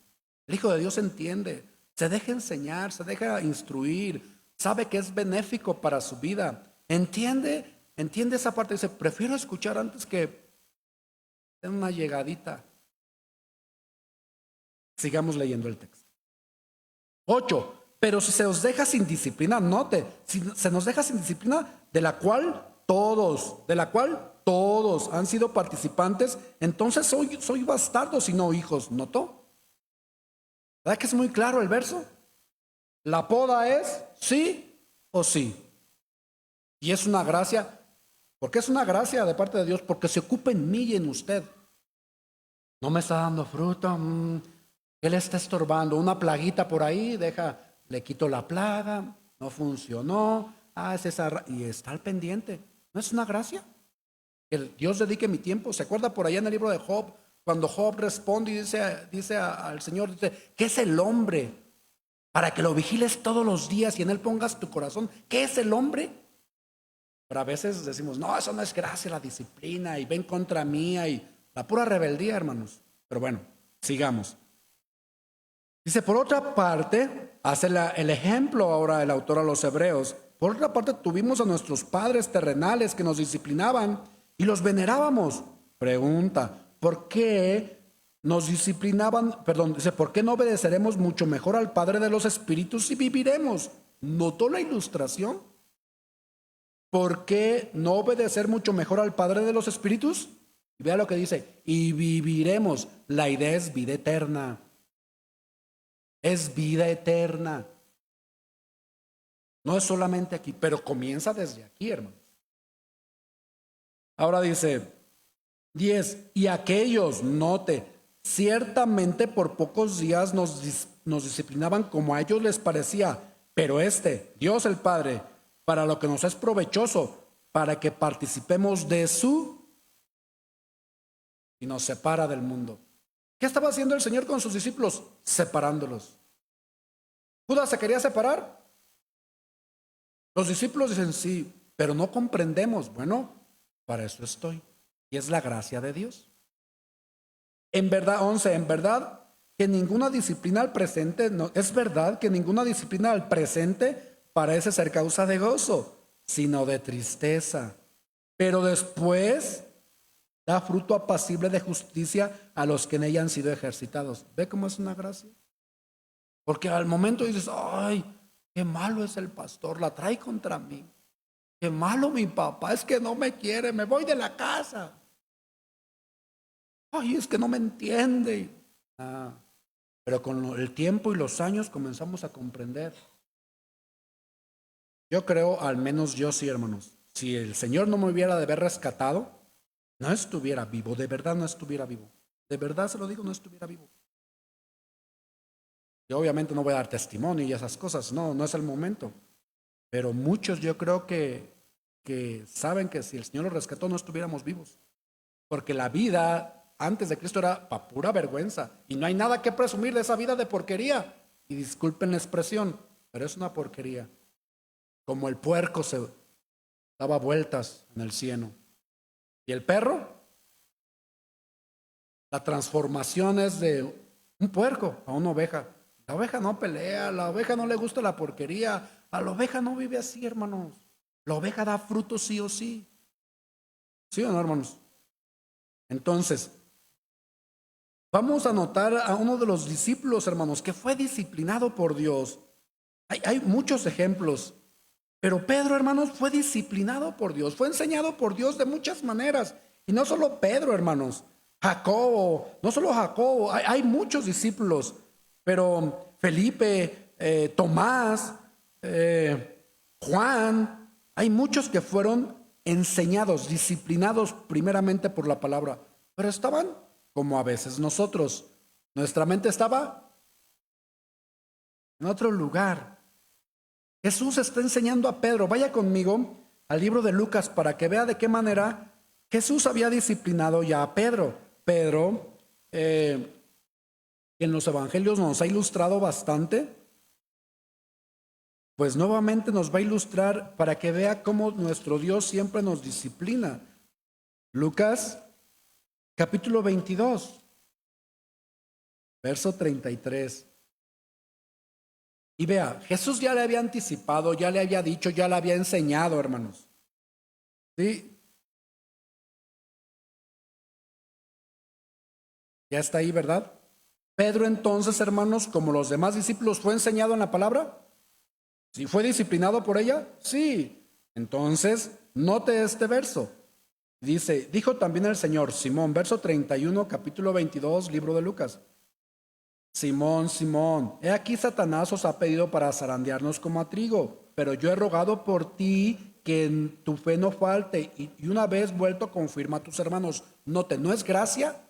S1: El Hijo de Dios entiende, se deja enseñar, se deja instruir, sabe que es benéfico para su vida. Entiende esa parte. Dice, prefiero escuchar antes que den una llegadita. Sigamos leyendo el texto. 8. Pero si se os deja sin disciplina, note, si se nos deja sin disciplina, de la cual todos han sido participantes, entonces soy bastardos y no hijos. ¿Notó? ¿Verdad que es muy claro el verso? La poda es sí o sí. Y es una gracia. ¿Por qué es una gracia de parte de Dios? Porque se ocupa en mí y en usted. No me está dando fruto. ¿Qué le está estorbando? Una plaguita por ahí, le quito la plaga, no funcionó. Es esa, y está al pendiente. ¿No es una gracia? Que Dios dedique mi tiempo. ¿Se acuerda por allá en el libro de Job? Cuando Job responde y dice al Señor, dice, ¿qué es el hombre? Para que lo vigiles todos los días y en él pongas tu corazón. ¿Qué es el hombre? Pero a veces decimos, no, eso no es gracia, la disciplina, y ven contra mía, y la pura rebeldía, hermanos. Pero bueno, sigamos. Dice, por otra parte, hace el ejemplo ahora el autor a los hebreos. Por otra parte, tuvimos a nuestros padres terrenales que nos disciplinaban y los venerábamos. Pregunta, ¿por qué nos disciplinaban? Perdón, dice, ¿por qué no obedeceremos mucho mejor al Padre de los Espíritus y viviremos? ¿Notó la ilustración? ¿Por qué no obedecer mucho mejor al Padre de los Espíritus? Y vea lo que dice, y viviremos. La idea es vida eterna. Es vida eterna. No es solamente aquí, pero comienza desde aquí, hermanos. Ahora dice 10, y aquellos, note, ciertamente por pocos días nos disciplinaban como a ellos les parecía, pero Dios el Padre, para lo que nos es provechoso, para que participemos de y nos separa del mundo. ¿Qué estaba haciendo el Señor con sus discípulos? Separándolos. ¿Judas se quería separar? Los discípulos dicen sí, pero no comprendemos. Bueno, para eso estoy. Y es la gracia de Dios. En verdad, 11, en verdad que ninguna disciplina al presente, no, es verdad que ninguna disciplina al presente parece ser causa de gozo, sino de tristeza. Pero después da fruto apacible de justicia a los que en ella han sido ejercitados. ¿Ve cómo es una gracia? Porque al momento dices, ay, qué malo es el pastor, la trae contra mí. Qué malo mi papá, es que no me quiere, me voy de la casa. Ay, es que no me entiende. Pero con el tiempo y los años comenzamos a comprender. Yo creo, al menos yo sí, hermanos, si el Señor no me hubiera de haber rescatado, no estuviera vivo, de verdad no estuviera vivo. De verdad se lo digo, no estuviera vivo. Y obviamente no voy a dar testimonio y esas cosas, no es el momento. Pero muchos yo creo que saben que si el Señor los rescató no estuviéramos vivos. Porque la vida antes de Cristo era para pura vergüenza. Y no hay nada que presumir de esa vida de porquería. Y disculpen la expresión, pero es una porquería. Como el puerco se daba vueltas en el cieno. ¿Y el perro? La transformación es de un puerco a una oveja. La oveja no pelea, la oveja no le gusta la porquería. A la oveja no vive así, hermanos. La oveja da fruto sí o sí. ¿Sí o no, hermanos? Entonces, Vamos a notar a uno de los discípulos, hermanos, que fue disciplinado por Dios. Hay muchos ejemplos, pero Pedro, hermanos, fue disciplinado por Dios, fue enseñado por Dios de muchas maneras. Y no solo Pedro, hermanos, Jacobo, no solo Jacobo, hay muchos discípulos, pero Felipe, Tomás, Juan, hay muchos que fueron enseñados, disciplinados primeramente por la palabra, pero estaban como a veces nosotros. Nuestra mente estaba en otro lugar. Jesús está enseñando a Pedro. Vaya conmigo al libro de Lucas para que vea de qué manera Jesús había disciplinado ya a Pedro. Pedro, en los evangelios nos ha ilustrado bastante, pues nuevamente nos va a ilustrar para que vea cómo nuestro Dios siempre nos disciplina. Lucas capítulo 22, verso 33. Y vea, Jesús ya le había anticipado, ya le había dicho, ya le había enseñado, hermanos. ¿Sí? Ya está ahí, ¿verdad? Pedro entonces, hermanos, como los demás discípulos, ¿fue enseñado en la palabra? ¿Sí fue disciplinado por ella? Sí. Entonces, note este verso. Dice, dijo también el Señor, Simón, verso 31, capítulo 22, libro de Lucas. Simón, Simón, he aquí Satanás os ha pedido para zarandearnos como a trigo, pero yo he rogado por ti que en tu fe no falte, y una vez vuelto confirma a tus hermanos. Note, ¿no es gracia?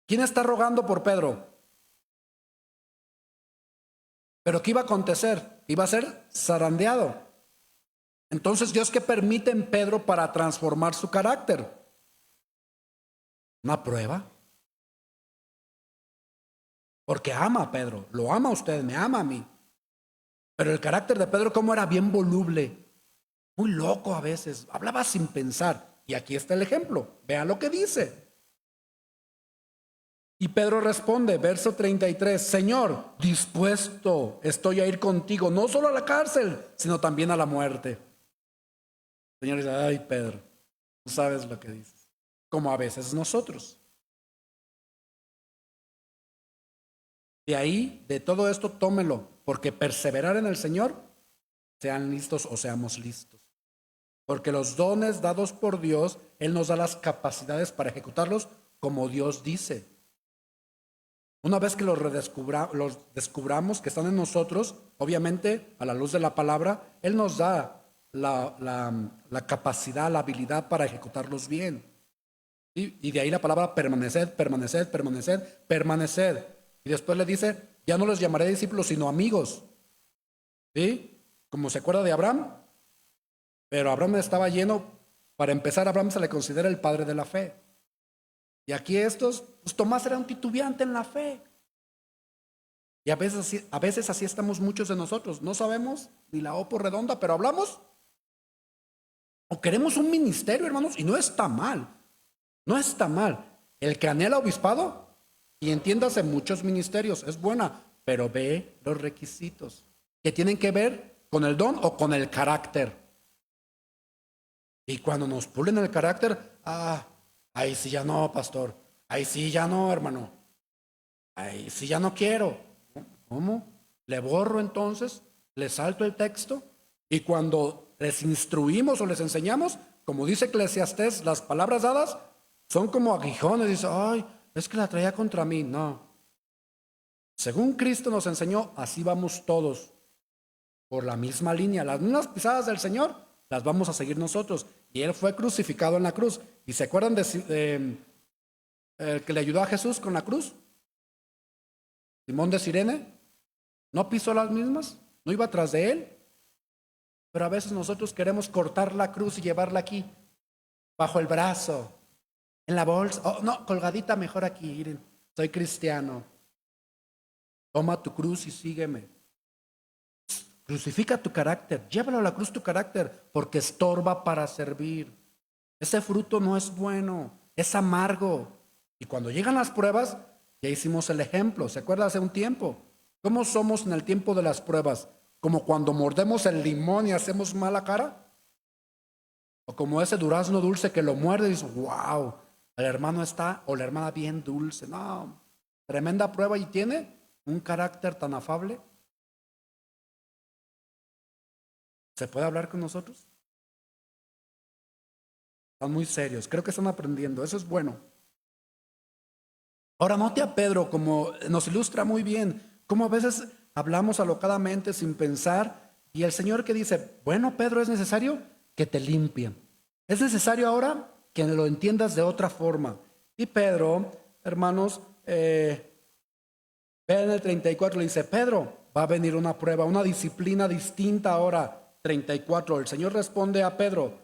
S1: ¿Quién está rogando por Pedro? ¿Pero qué iba a acontecer? Iba a ser zarandeado. Entonces, ¿Dios qué permite en Pedro para transformar su carácter? Una prueba. Porque ama a Pedro, lo ama a usted, me ama a mí. Pero el carácter de Pedro, ¿cómo era? Bien voluble, muy loco a veces, hablaba sin pensar. Y aquí está el ejemplo, vea lo que dice. Y Pedro responde, verso 33, Señor, dispuesto estoy a ir contigo, no solo a la cárcel, sino también a la muerte. El Señor dice, ay Pedro, tú sabes lo que dices. Como a veces nosotros. De ahí, de todo esto, tómelo, porque perseverar en el Señor, sean listos o seamos listos. Porque los dones dados por Dios, Él nos da las capacidades para ejecutarlos como Dios dice. Una vez que los descubramos que están en nosotros, obviamente a la luz de la palabra, Él nos da la capacidad, la habilidad para ejecutarlos bien. ¿Sí? Y de ahí la palabra permaneced, permaneced, permaneced, permaneced. Y después le dice, ya no los llamaré discípulos, sino amigos. ¿Sí? Como se acuerda de Abraham. Pero Abraham estaba lleno, para empezar, a Abraham se le considera el padre de la fe. Y aquí estos, pues Tomás era un titubeante en la fe. Y a veces así estamos muchos de nosotros. No sabemos ni la O por redonda, pero hablamos. O queremos un ministerio, hermanos, y no está mal. No está mal. El que anhela obispado, y entiéndase muchos ministerios, es buena, pero ve los requisitos que tienen que ver con el don o con el carácter. Y cuando nos pulen el carácter, ahí sí ya no, pastor. Ahí sí ya no, hermano. Ahí sí ya no quiero. ¿Cómo? ¿Le borro entonces? ¿Le salto el texto? Y cuando les instruimos o les enseñamos, como dice Eclesiastés, las palabras dadas son como aguijones. Dice, ay, es que la traía contra mí. No. Según Cristo nos enseñó, así vamos todos. Por la misma línea. Las mismas pisadas del Señor las vamos a seguir nosotros. Y Él fue crucificado en la cruz. ¿Y se acuerdan de el que le ayudó a Jesús con la cruz? Simón de Cirene. ¿No pisó las mismas? ¿No iba atrás de Él? Pero a veces nosotros queremos cortar la cruz y llevarla aquí, bajo el brazo, en la bolsa. Oh, no, colgadita mejor aquí. Miren, soy cristiano. Toma tu cruz y sígueme. Crucifica tu carácter, llévalo a la cruz tu carácter, porque estorba para servir. Ese fruto no es bueno, es amargo. Y cuando llegan las pruebas, ya hicimos el ejemplo, ¿se acuerda hace un tiempo? ¿Cómo somos en el tiempo de las pruebas? ¿Como cuando mordemos el limón y hacemos mala cara? ¿O como ese durazno dulce que lo muerde y dice, wow, El hermano está o la hermana bien dulce. No, tremenda prueba y tiene un carácter tan afable. ¿Se puede hablar con nosotros? Están muy serios. Creo que están aprendiendo. Eso es bueno. Ahora note a Pedro como nos ilustra muy bien cómo a veces hablamos alocadamente sin pensar y el Señor que dice, bueno Pedro, es necesario que te limpien. Es necesario ahora que lo entiendas de otra forma. Y Pedro, hermanos, ve en el 34, le dice, Pedro, va a venir una prueba, una disciplina distinta ahora. 34, el Señor responde a Pedro,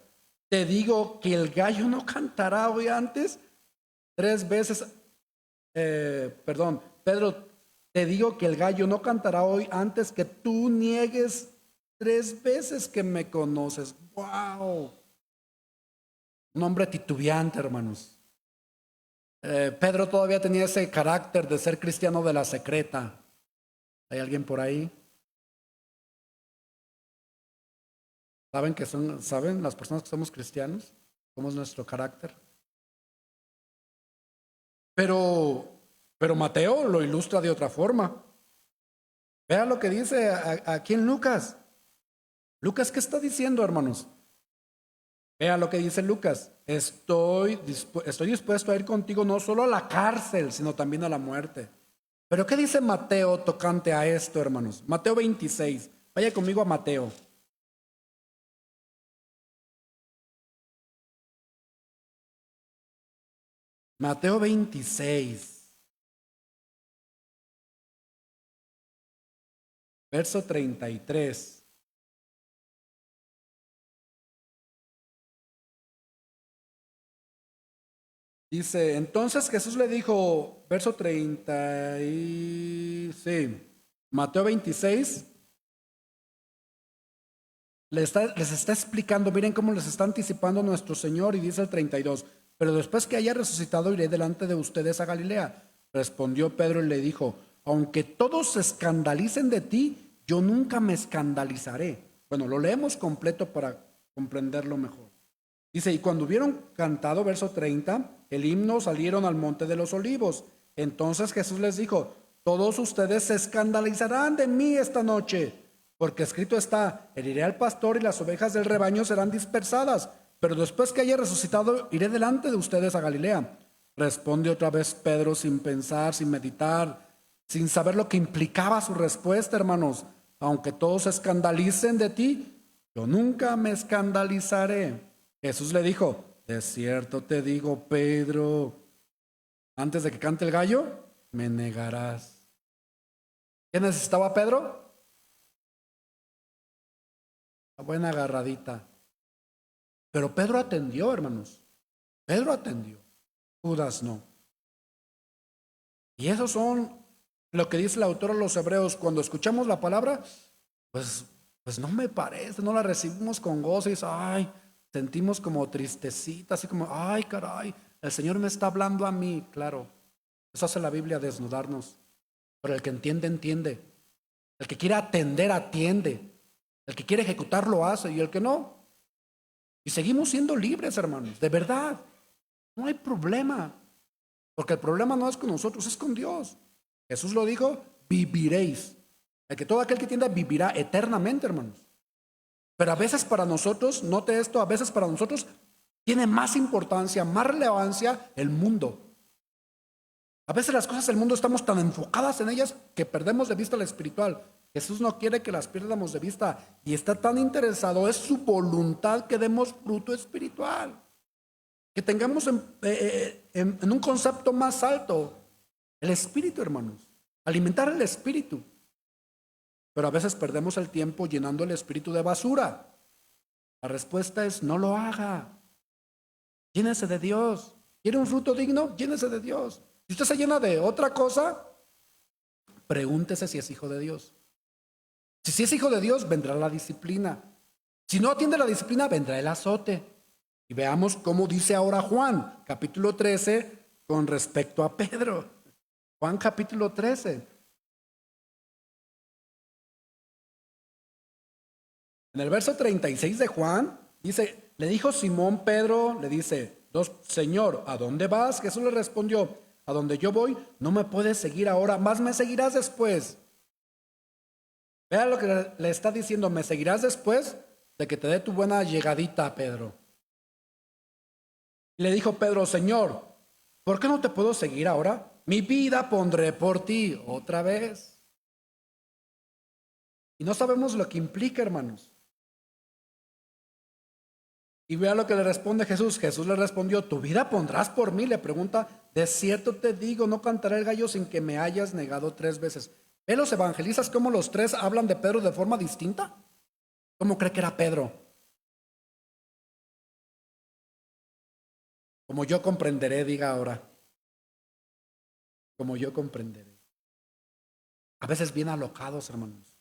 S1: te digo que el gallo no cantará hoy antes 3 veces. Pedro, te digo que el gallo no cantará hoy antes que tú niegues 3 veces que me conoces. ¡Wow! Un hombre titubeante, hermanos. Pedro todavía tenía ese carácter de ser cristiano de la secreta. ¿Hay alguien por ahí? ¿Saben las personas que somos cristianos? ¿Cómo es nuestro carácter? Pero, pero Mateo lo ilustra de otra forma. Vea lo que dice aquí en Lucas. Lucas, ¿qué está diciendo, hermanos? Vea lo que dice Lucas. Estoy dispuesto a ir contigo no solo a la cárcel, sino también a la muerte. Pero ¿qué dice Mateo tocante a esto, hermanos? Mateo 26. Vaya conmigo a Mateo. Mateo 26, verso 33. Dice, entonces Jesús le dijo, verso 30 sí, Mateo 26, les está explicando, miren cómo les está anticipando nuestro Señor y dice el 32, pero después que haya resucitado iré delante de ustedes a Galilea. Respondió Pedro y le dijo, aunque todos se escandalicen de ti, yo nunca me escandalizaré. Bueno, lo leemos completo para comprenderlo mejor. Dice, y cuando hubieron cantado, verso 30, el himno salieron al monte de los olivos. Entonces Jesús les dijo, todos ustedes se escandalizarán de mí esta noche, porque escrito está, heriré al pastor y las ovejas del rebaño serán dispersadas, pero después que haya resucitado, iré delante de ustedes a Galilea. Responde otra vez Pedro sin pensar, sin meditar, sin saber lo que implicaba su respuesta, hermanos. Aunque todos se escandalicen de ti, yo nunca me escandalizaré. Jesús le dijo, de cierto te digo, Pedro, antes de que cante el gallo, me negarás. ¿Qué necesitaba Pedro? Una buena agarradita. Pero Pedro atendió, hermanos. Pedro atendió. Judas no. Y esos son lo que dice el autor a los Hebreos. Cuando escuchamos la palabra, pues, pues no me parece, no la recibimos con gozo y ay, sentimos como tristecita, así como, ay, caray, el Señor me está hablando a mí. Claro, eso hace la Biblia, desnudarnos. Pero el que entiende, entiende. El que quiere atender, atiende. El que quiere ejecutar, lo hace. Y el que no. Y seguimos siendo libres, hermanos. De verdad. No hay problema. Porque el problema no es con nosotros, es con Dios. Jesús lo dijo, viviréis. El que todo aquel que entienda vivirá eternamente, hermanos. Pero a veces para nosotros, note esto, a veces para nosotros tiene más importancia, más relevancia el mundo. A veces las cosas del mundo estamos tan enfocadas en ellas que perdemos de vista lo espiritual. Jesús no quiere que las pierdamos de vista y está tan interesado, es su voluntad que demos fruto espiritual. Que tengamos en un concepto más alto el espíritu, hermanos. Alimentar el espíritu. Pero a veces perdemos el tiempo llenando el espíritu de basura. La respuesta es no lo haga. Llénese de Dios. ¿Quiere un fruto digno? Llénese de Dios. Si usted se llena de otra cosa, pregúntese si es hijo de Dios. Si es hijo de Dios, vendrá la disciplina. Si no atiende la disciplina, vendrá el azote. Y veamos cómo dice ahora Juan, capítulo 13, con respecto a Pedro. Juan capítulo 13. En el verso 36 de Juan, dice, le dijo Simón Pedro, le dice, Señor, ¿a dónde vas? Jesús le respondió, a donde yo voy, no me puedes seguir ahora, más me seguirás después. Vea lo que le está diciendo, me seguirás después de que te dé tu buena llegadita a Pedro. Le dijo Pedro, Señor, ¿por qué no te puedo seguir ahora? Mi vida pondré por ti otra vez. Y no sabemos lo que implica, hermanos. Y vea lo que le responde Jesús. Jesús le respondió, ¿tu vida pondrás por mí? Le pregunta, de cierto te digo, no cantaré el gallo sin que me hayas negado 3 veces. ¿Ve los evangelistas cómo los 3 hablan de Pedro de forma distinta? ¿Cómo cree que era Pedro? Como yo comprenderé, diga ahora. Como yo comprenderé. A veces bien alocados, hermanos.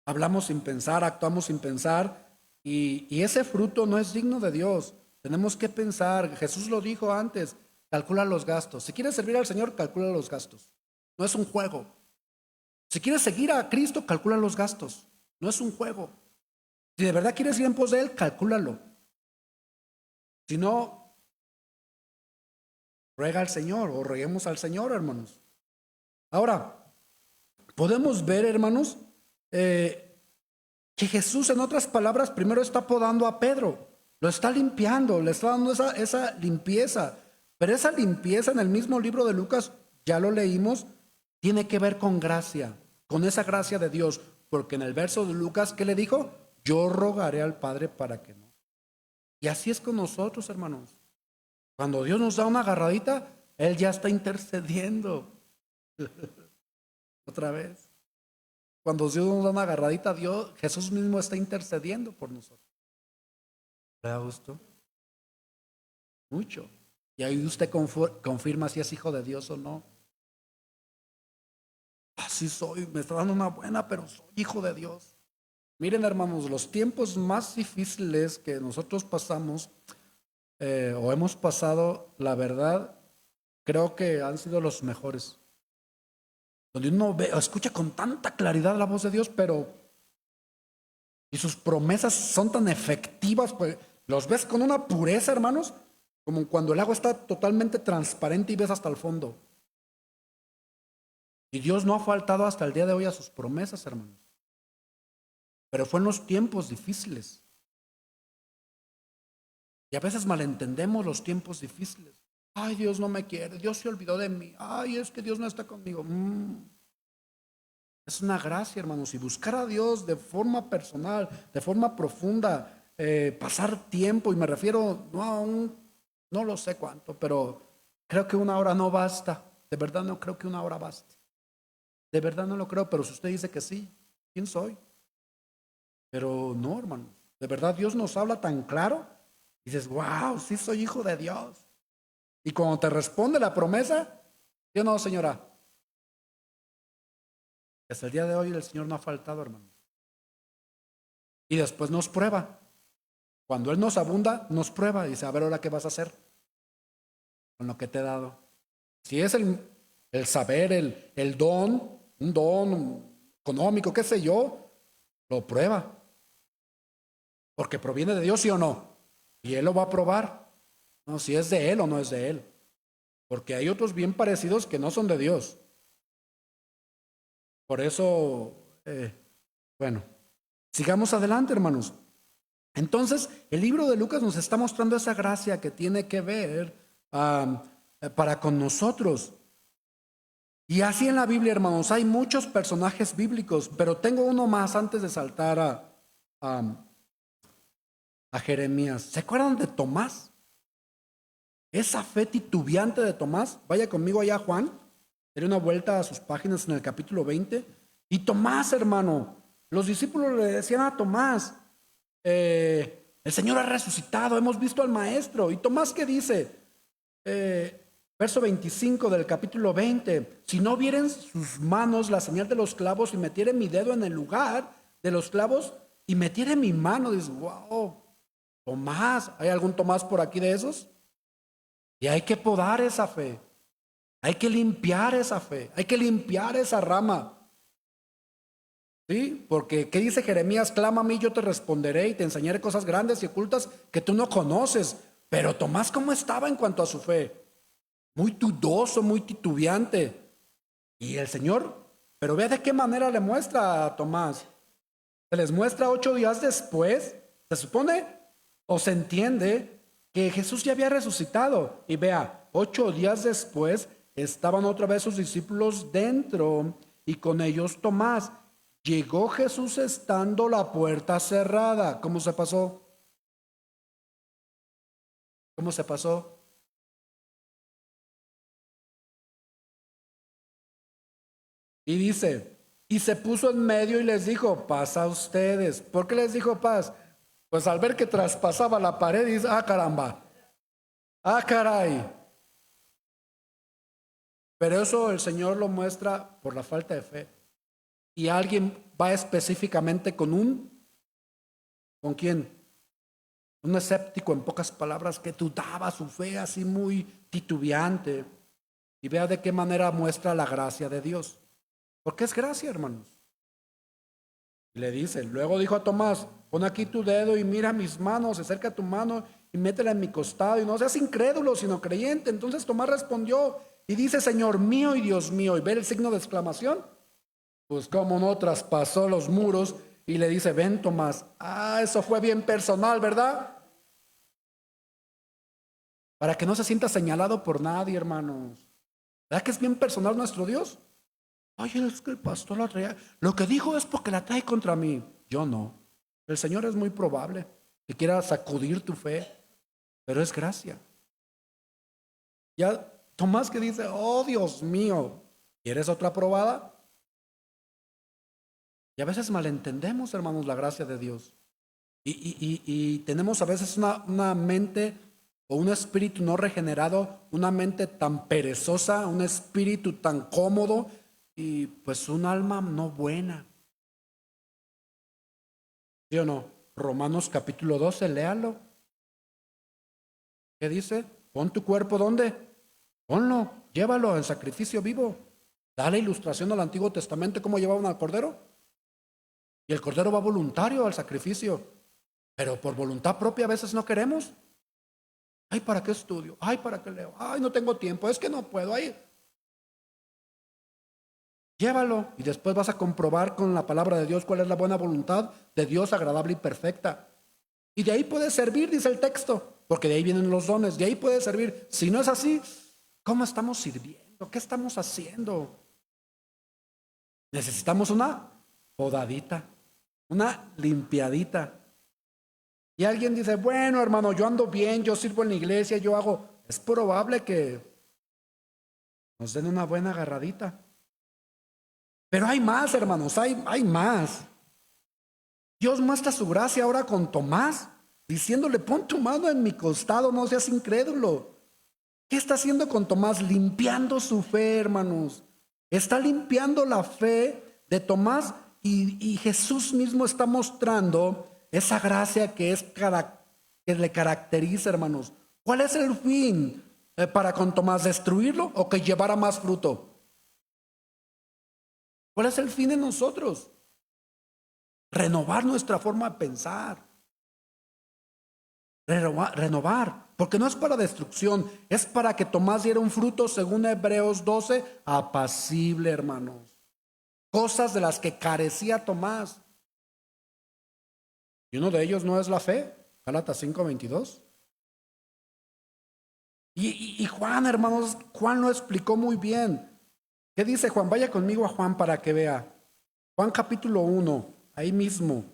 S1: Hablamos sin pensar, actuamos sin pensar. Y ese fruto no es digno de Dios. Tenemos que pensar. Jesús lo dijo antes. Calcula los gastos. Si quieres servir al Señor, calcula los gastos. No es un juego. Si quieres seguir a Cristo, calcula los gastos. No es un juego. Si de verdad quieres ir en pos de Él, calcúlalo. Si no, ruega al Señor o roguemos al Señor, hermanos. Ahora, podemos ver, hermanos, que Jesús, en otras palabras, primero está podando a Pedro. Lo está limpiando, le está dando esa limpieza. Pero esa limpieza en el mismo libro de Lucas, ya lo leímos, tiene que ver con gracia, con esa gracia de Dios. Porque en el verso de Lucas, ¿qué le dijo? Yo rogaré al Padre para que no. Y así es con nosotros, hermanos. Cuando Dios nos da una agarradita, Él ya está intercediendo. Otra vez. Cuando Dios nos da una agarradita, Jesús mismo está intercediendo por nosotros. ¿Le da gusto? Mucho. Y ahí usted confirma si es hijo de Dios o no. Así soy, me está dando una buena, pero soy hijo de Dios. Miren, hermanos, los tiempos más difíciles que nosotros pasamos o hemos pasado, la verdad, creo que han sido los mejores. Donde uno escucha con tanta claridad la voz de Dios, y sus promesas son tan efectivas, pues los ves con una pureza, hermanos, como cuando el agua está totalmente transparente y ves hasta el fondo. Y Dios no ha faltado hasta el día de hoy a sus promesas, hermanos. Pero fue en los tiempos difíciles. Y a veces malentendemos los tiempos difíciles. Ay, Dios no me quiere, Dios se olvidó de mí. Ay, es que Dios no está conmigo. Es una gracia, hermanos. Y buscar a Dios de forma personal, de forma profunda, pasar tiempo, y me refiero no lo sé cuánto, pero creo que 1 hora no basta. De verdad no creo que 1 hora baste. De verdad no lo creo, pero si usted dice que sí, ¿quién soy? Pero no, hermanos. De verdad Dios nos habla tan claro. Y dices, wow, sí soy hijo de Dios. Y cuando te responde la promesa, yo no, señora. Hasta el día de hoy el Señor no ha faltado, hermanos. Y después nos prueba. Cuando Él nos abunda, nos prueba. Y dice, a ver, ahora qué vas a hacer con lo que te he dado. Si es el saber, el don, un don económico, qué sé yo, lo prueba. Porque proviene de Dios, ¿sí o no? Y Él lo va a probar. No, si es de Él o no es de Él. Porque hay otros bien parecidos que no son de Dios. Por eso, bueno, sigamos adelante, hermanos. Entonces, el libro de Lucas nos está mostrando esa gracia que tiene que ver para con nosotros. Y así en la Biblia, hermanos, hay muchos personajes bíblicos, pero tengo uno más antes de saltar a Jeremías. ¿Se acuerdan de Tomás? Esa fe titubeante de Tomás. Vaya conmigo allá, Juan. Dale una vuelta a sus páginas en el capítulo 20. Y Tomás, hermano, los discípulos le decían a Tomás, el Señor ha resucitado, hemos visto al Maestro. ¿Y Tomás qué dice? Verso 25 del capítulo 20. Si no vieren sus manos la señal de los clavos y metiere mi dedo en el lugar de los clavos y metiere mi mano, dice, wow, Tomás, ¿hay algún Tomás por aquí de esos? Y hay que podar esa fe. Hay que limpiar esa fe. Hay que limpiar esa rama. ¿Sí? Porque, ¿qué dice Jeremías? Clama a mí, yo te responderé y te enseñaré cosas grandes y ocultas que tú no conoces. Pero Tomás, ¿cómo estaba en cuanto a su fe? Muy dudoso, muy titubeante. Y el Señor, pero vea de qué manera le muestra a Tomás. Se les muestra 8 días después, se supone o se entiende que Jesús ya había resucitado. Y vea, 8 días después estaban otra vez sus discípulos dentro y con ellos Tomás. Llegó Jesús estando la puerta cerrada. ¿Cómo se pasó? ¿Cómo se pasó? Y dice, y se puso en medio y les dijo, paz a ustedes. ¿Por qué les dijo paz? Pues al ver que traspasaba la pared, dice, ah, caramba, ah, caray. Pero eso el Señor lo muestra por la falta de fe. Y alguien va específicamente ¿con quién? Un escéptico, en pocas palabras, que dudaba su fe, así muy titubeante. Y vea de qué manera muestra la gracia de Dios. Porque es gracia, hermanos. Y le dice, luego dijo a Tomás, pon aquí tu dedo y mira mis manos, acerca tu mano y métela en mi costado y no seas incrédulo, sino creyente. Entonces Tomás respondió y dice, Señor mío y Dios mío, y ve el signo de exclamación. Pues cómo no, traspasó los muros y le dice, ven Tomás. Ah, eso fue bien personal, ¿verdad? Para que no se sienta señalado por nadie, hermanos. ¿Verdad que es bien personal nuestro Dios? Ay, es que el pastor la traía. Lo que dijo es porque la trae contra mí. Yo no. El Señor es muy probable que quiera sacudir tu fe, pero es gracia. Ya Tomás que dice, oh Dios mío, ¿quieres otra probada? Y a veces malentendemos, hermanos, la gracia de Dios. Y tenemos a veces una mente o un espíritu no regenerado, una mente tan perezosa, un espíritu tan cómodo y pues un alma no buena. ¿Sí o no? Romanos capítulo 12, léalo. ¿Qué dice? Pon tu cuerpo ¿dónde? Ponlo, llévalo en sacrificio vivo. Da la ilustración al Antiguo Testamento cómo llevaban al cordero. Y el cordero va voluntario al sacrificio, pero por voluntad propia a veces no queremos. Ay, ¿para qué estudio? Ay, ¿para qué leo? Ay, no tengo tiempo, es que no puedo. Ay, llévalo y después vas a comprobar con la palabra de Dios cuál es la buena voluntad de Dios agradable y perfecta. Y de ahí puede servir, dice el texto, porque de ahí vienen los dones, de ahí puede servir. Si no es así, ¿cómo estamos sirviendo? ¿Qué estamos haciendo? Necesitamos una podadita, una limpiadita. Y alguien dice, bueno, hermano, yo ando bien, yo sirvo en la iglesia, yo hago. Es probable que nos den una buena agarradita. Pero hay más, hermanos, hay más. Dios muestra su gracia ahora con Tomás, diciéndole, pon tu mano en mi costado, no seas incrédulo. ¿Qué está haciendo con Tomás? Limpiando su fe, hermanos. Está limpiando la fe de Tomás y Jesús mismo está mostrando esa gracia que le caracteriza, hermanos. ¿Cuál es el fin para con Tomás? ¿Destruirlo o que llevara más fruto? ¿Cuál es el fin en nosotros? Renovar nuestra forma de pensar. Renovar, porque no es para destrucción, es para que Tomás diera un fruto, según Hebreos 12, apacible, hermanos. Cosas de las que carecía Tomás. Y uno de ellos no es la fe, Gálatas 5:22. Y Juan, hermanos, Juan lo explicó muy bien. ¿Qué dice Juan? Vaya conmigo a Juan para que vea. Juan capítulo 1, ahí mismo.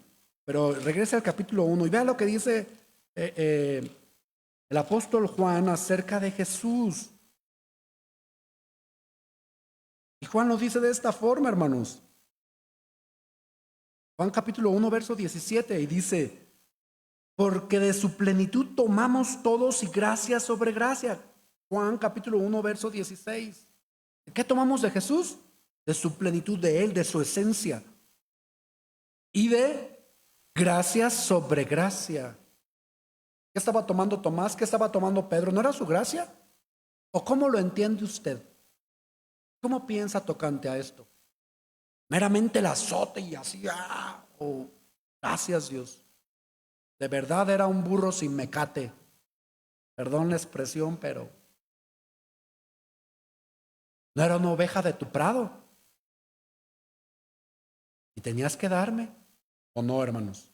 S1: Pero regrese al capítulo 1 y vea lo que dice el apóstol Juan acerca de Jesús. Y Juan lo dice de esta forma, hermanos. Juan capítulo 1, verso 17, y dice, porque de su plenitud tomamos todos y gracia sobre gracia. Juan capítulo 1, verso 16. ¿Qué tomamos de Jesús? De su plenitud, de Él, de su esencia. Y de gracia sobre gracia. ¿Qué estaba tomando Tomás? ¿Qué estaba tomando Pedro? ¿No era su gracia? ¿O cómo lo entiende usted? ¿Cómo piensa tocante a esto? Meramente el azote y así, oh, gracias Dios. De verdad era un burro sin mecate. perdón la expresión, pero no era una oveja de tu prado. Y tenías que darme, ¿o no, hermanos?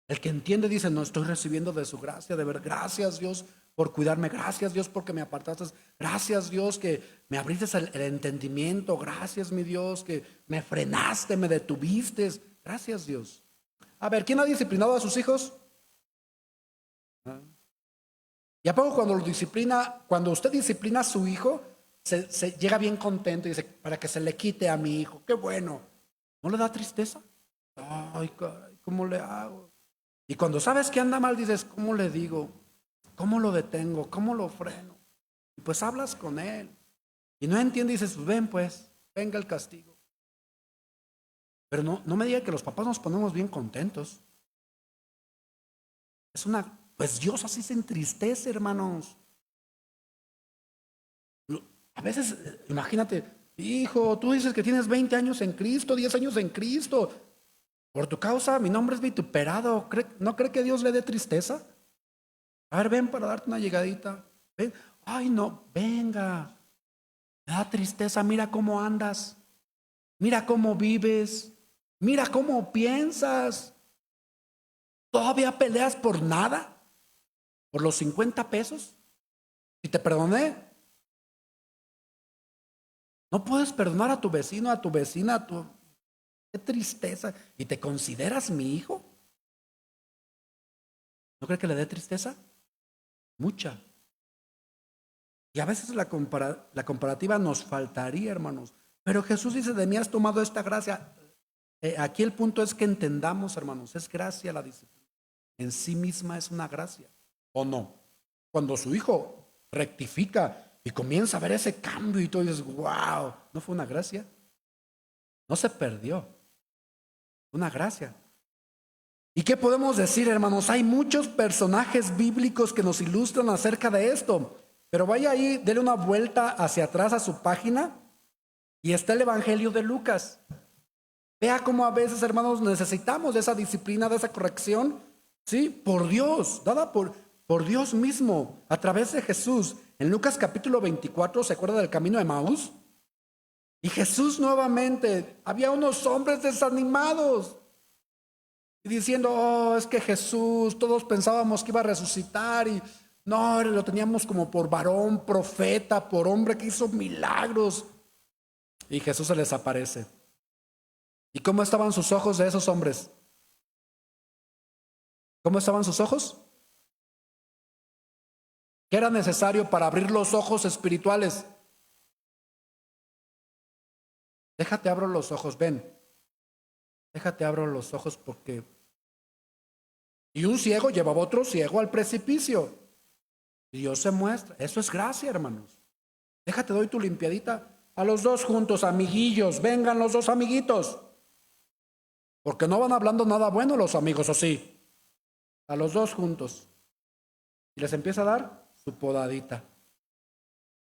S1: El que entiende dice, no, estoy recibiendo de su gracia, de ver, gracias Dios por cuidarme, gracias Dios porque me apartaste, gracias Dios que me abriste el entendimiento, gracias mi Dios que me frenaste, me detuviste, gracias Dios. A ver, ¿quién ha disciplinado a sus hijos? ¿Y a poco cuando lo disciplina, cuando usted disciplina a su hijo, se llega bien contento y dice, para que se le quite a mi hijo, qué bueno? ¿No le da tristeza? Ay, caray, ¿cómo le hago? Y cuando sabes que anda mal, dices, ¿cómo le digo? ¿Cómo lo detengo? ¿Cómo lo freno? Y pues hablas con él. Y no entiende y dices, pues ven pues, venga el castigo. Pero no me diga que los papás nos ponemos bien contentos. Pues Dios así se entristece, hermanos. A veces, imagínate, hijo, tú dices que tienes 20 años en Cristo, 10 años en Cristo. Por tu causa mi nombre es vituperado. ¿No cree que Dios le dé tristeza? A ver, ven para darte una llegadita. Ven. Ay, no, venga. Me da tristeza, mira cómo andas. Mira cómo vives. Mira cómo piensas. ¿Todavía peleas por nada? ¿Por los 50 pesos? ¿Y te perdoné? ¿No puedes perdonar a tu vecino, a tu vecina, Qué tristeza. ¿Y te consideras mi hijo? ¿No cree que le dé tristeza? Mucha. Y a veces la comparativa nos faltaría, hermanos. Pero Jesús dice, de mí has tomado esta gracia. Aquí el punto es que entendamos, hermanos, es gracia la disciplina. En sí misma es una gracia, ¿o no? Cuando su hijo rectifica y comienza a ver ese cambio y todo, dices, wow, ¿no fue una gracia? No se perdió, una gracia. ¿Y qué podemos decir, hermanos? Hay muchos personajes bíblicos que nos ilustran acerca de esto. Pero vaya ahí, dele una vuelta hacia atrás a su página y está el Evangelio de Lucas. Vea cómo a veces, hermanos, necesitamos de esa disciplina, de esa corrección, ¿sí? Por Dios, dada por Dios mismo, a través de Jesús. En Lucas capítulo 24, ¿se acuerda del camino de Emaús? Y Jesús nuevamente, había unos hombres desanimados. Y diciendo, oh, es que Jesús, todos pensábamos que iba a resucitar y no, lo teníamos como por varón, profeta, por hombre que hizo milagros. Y Jesús se les aparece. ¿Y cómo estaban sus ojos de esos hombres? ¿Cómo estaban sus ojos? ¿Qué era necesario para abrir los ojos espirituales? Déjate abro los ojos, ven. Déjate abro los ojos porque... Y un ciego llevaba a otro ciego al precipicio. Y Dios se muestra. Eso es gracia, hermanos. Déjate, doy tu limpiadita. A los dos juntos, amiguillos. Vengan los dos amiguitos. Porque no van hablando nada bueno los amigos, ¿o sí? A los dos juntos. Y les empieza a dar su podadita.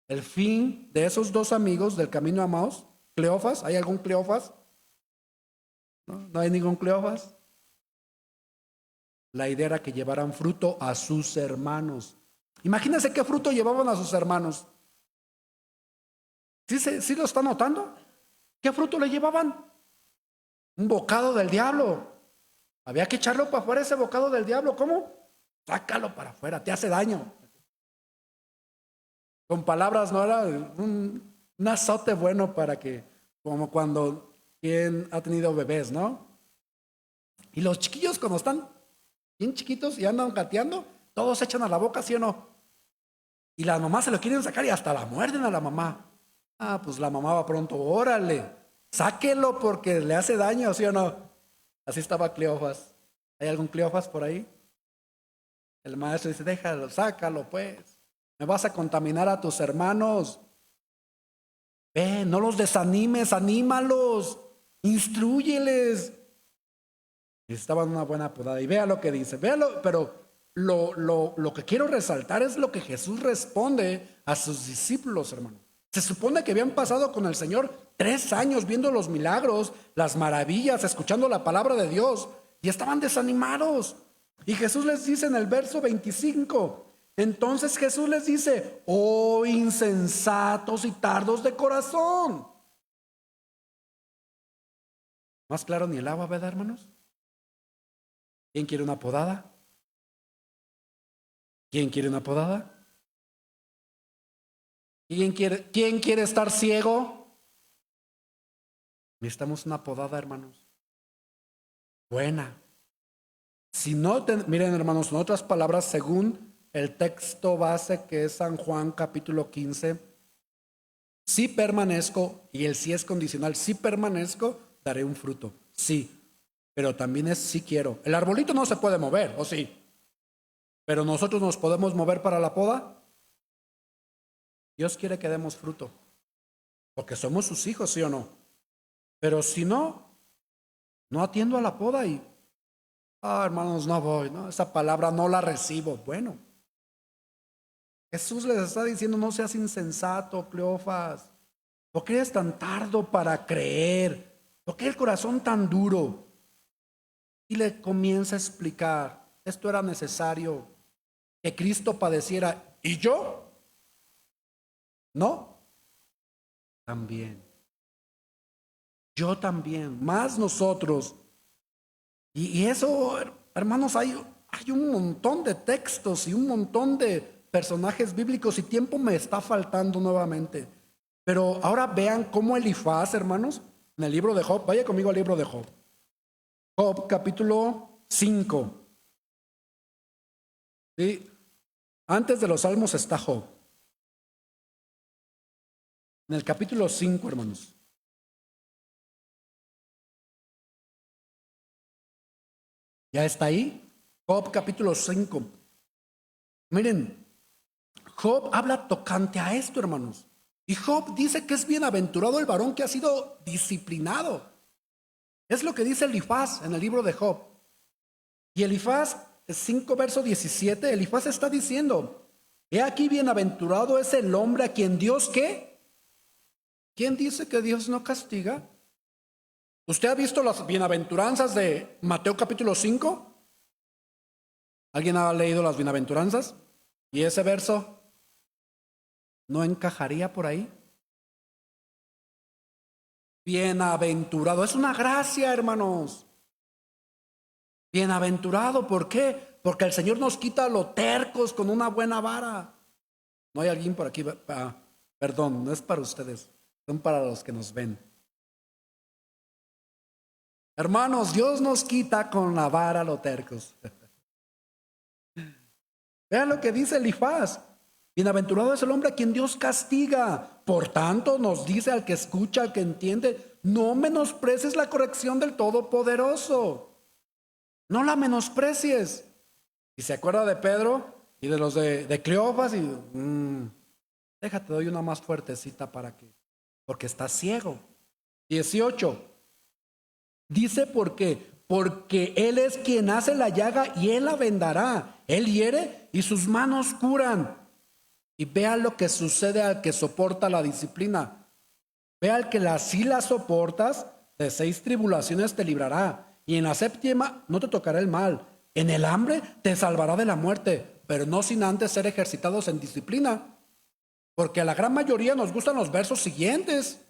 S1: El fin de esos dos amigos del camino a Emaús, Cleofas, ¿hay algún Cleofas? ¿No hay ningún Cleofas? La idea era que llevaran fruto a sus hermanos. Imagínense qué fruto llevaban a sus hermanos. ¿Sí lo está notando? ¿Qué fruto le llevaban? Un bocado del diablo. Había que echarlo para afuera ese bocado del diablo. ¿Cómo? Sácalo para afuera, te hace daño. Con palabras, no era un azote bueno para que, como cuando quien ha tenido bebés, ¿no? Y los chiquillos cuando están bien chiquitos y andan gateando, todos se echan a la boca, ¿sí o no? Y las mamás se lo quieren sacar y hasta la muerden a la mamá. Ah, pues la mamá va pronto, órale, sáquelo porque le hace daño, ¿sí o no? Así estaba Cleofas. ¿Hay algún Cleofas por ahí? El maestro dice, déjalo, sácalo pues. Me vas a contaminar a tus hermanos. Ven, no los desanimes, anímalos, instrúyeles. Necesitaban una buena podada. Y vea lo que dice, véalo, pero lo que quiero resaltar es lo que Jesús responde a sus discípulos, hermano. Se supone que habían pasado con el Señor 3 años viendo los milagros, las maravillas, escuchando la palabra de Dios y estaban desanimados. Y Jesús les dice en el verso 25, entonces Jesús les dice, oh insensatos y tardos de corazón. Más claro ni el agua, ¿verdad, hermanos? ¿Quién quiere una podada? ¿Quién quiere una podada? ¿Quién quiere estar ciego? Necesitamos una podada, hermanos. Buena. Si no, miren, hermanos, en otras palabras, según el texto base que es San Juan capítulo 15, si permanezco, y el sí es condicional, si permanezco, daré un fruto. Sí, pero también es si quiero. El arbolito no se puede mover, ¿o sí? Pero nosotros nos podemos mover para la poda. Dios quiere que demos fruto, porque somos sus hijos, ¿sí o no? Pero si no, no atiendo a la poda y, hermanos, no voy, ¿no? Esa palabra no la recibo. Bueno, Jesús les está diciendo, no seas insensato, Cleofas. ¿Por qué eres tan tardo para creer? ¿Por qué el corazón tan duro? Y le comienza a explicar, esto era necesario, que Cristo padeciera. ¿Y yo? ¿No? También. Yo también, más nosotros. Y eso, hermanos, hay un montón de textos y un montón de personajes bíblicos y tiempo me está faltando nuevamente. Pero ahora vean cómo Elifaz, hermanos, en el libro de Job, vaya conmigo al libro de Job. Job capítulo 5. ¿Sí? Antes de los salmos está Job. En el capítulo 5, hermanos. ¿Ya está ahí? Job capítulo 5. Miren, Job habla tocante a esto, hermanos. Y Job dice que es bienaventurado el varón que ha sido disciplinado. Es lo que dice Elifaz en el libro de Job. Y Elifaz, 5 verso 17, Elifaz está diciendo, he aquí bienaventurado es el hombre a quien Dios, ¿qué? ¿Quién dice que Dios no castiga? ¿Usted ha visto las bienaventuranzas de Mateo capítulo 5? ¿Alguien ha leído las bienaventuranzas? ¿Y ese verso no encajaría por ahí? Bienaventurado, es una gracia, hermanos. Bienaventurado, ¿por qué? Porque el Señor nos quita los tercos con una buena vara. No hay alguien por aquí, perdón, no es para ustedes, son para los que nos ven. Hermanos, Dios nos quita con la vara los tercos. Vean lo que dice Elifaz. Bienaventurado es el hombre a quien Dios castiga. Por tanto, nos dice al que escucha, al que entiende, no menosprecies la corrección del Todopoderoso. No la menosprecies. Y se acuerda de Pedro y de los de Cleofas y déjate, doy una más fuertecita para que, porque está ciego. 18. Dice por qué. Porque Él es quien hace la llaga y Él la vendará. Él hiere y sus manos curan. Y vea lo que sucede al que soporta la disciplina. Vea al que si la soportas, de 6 tribulaciones te librará. Y en la 7ª no te tocará el mal. En el hambre te salvará de la muerte, pero no sin antes ser ejercitados en disciplina. Porque a la gran mayoría nos gustan los versos siguientes.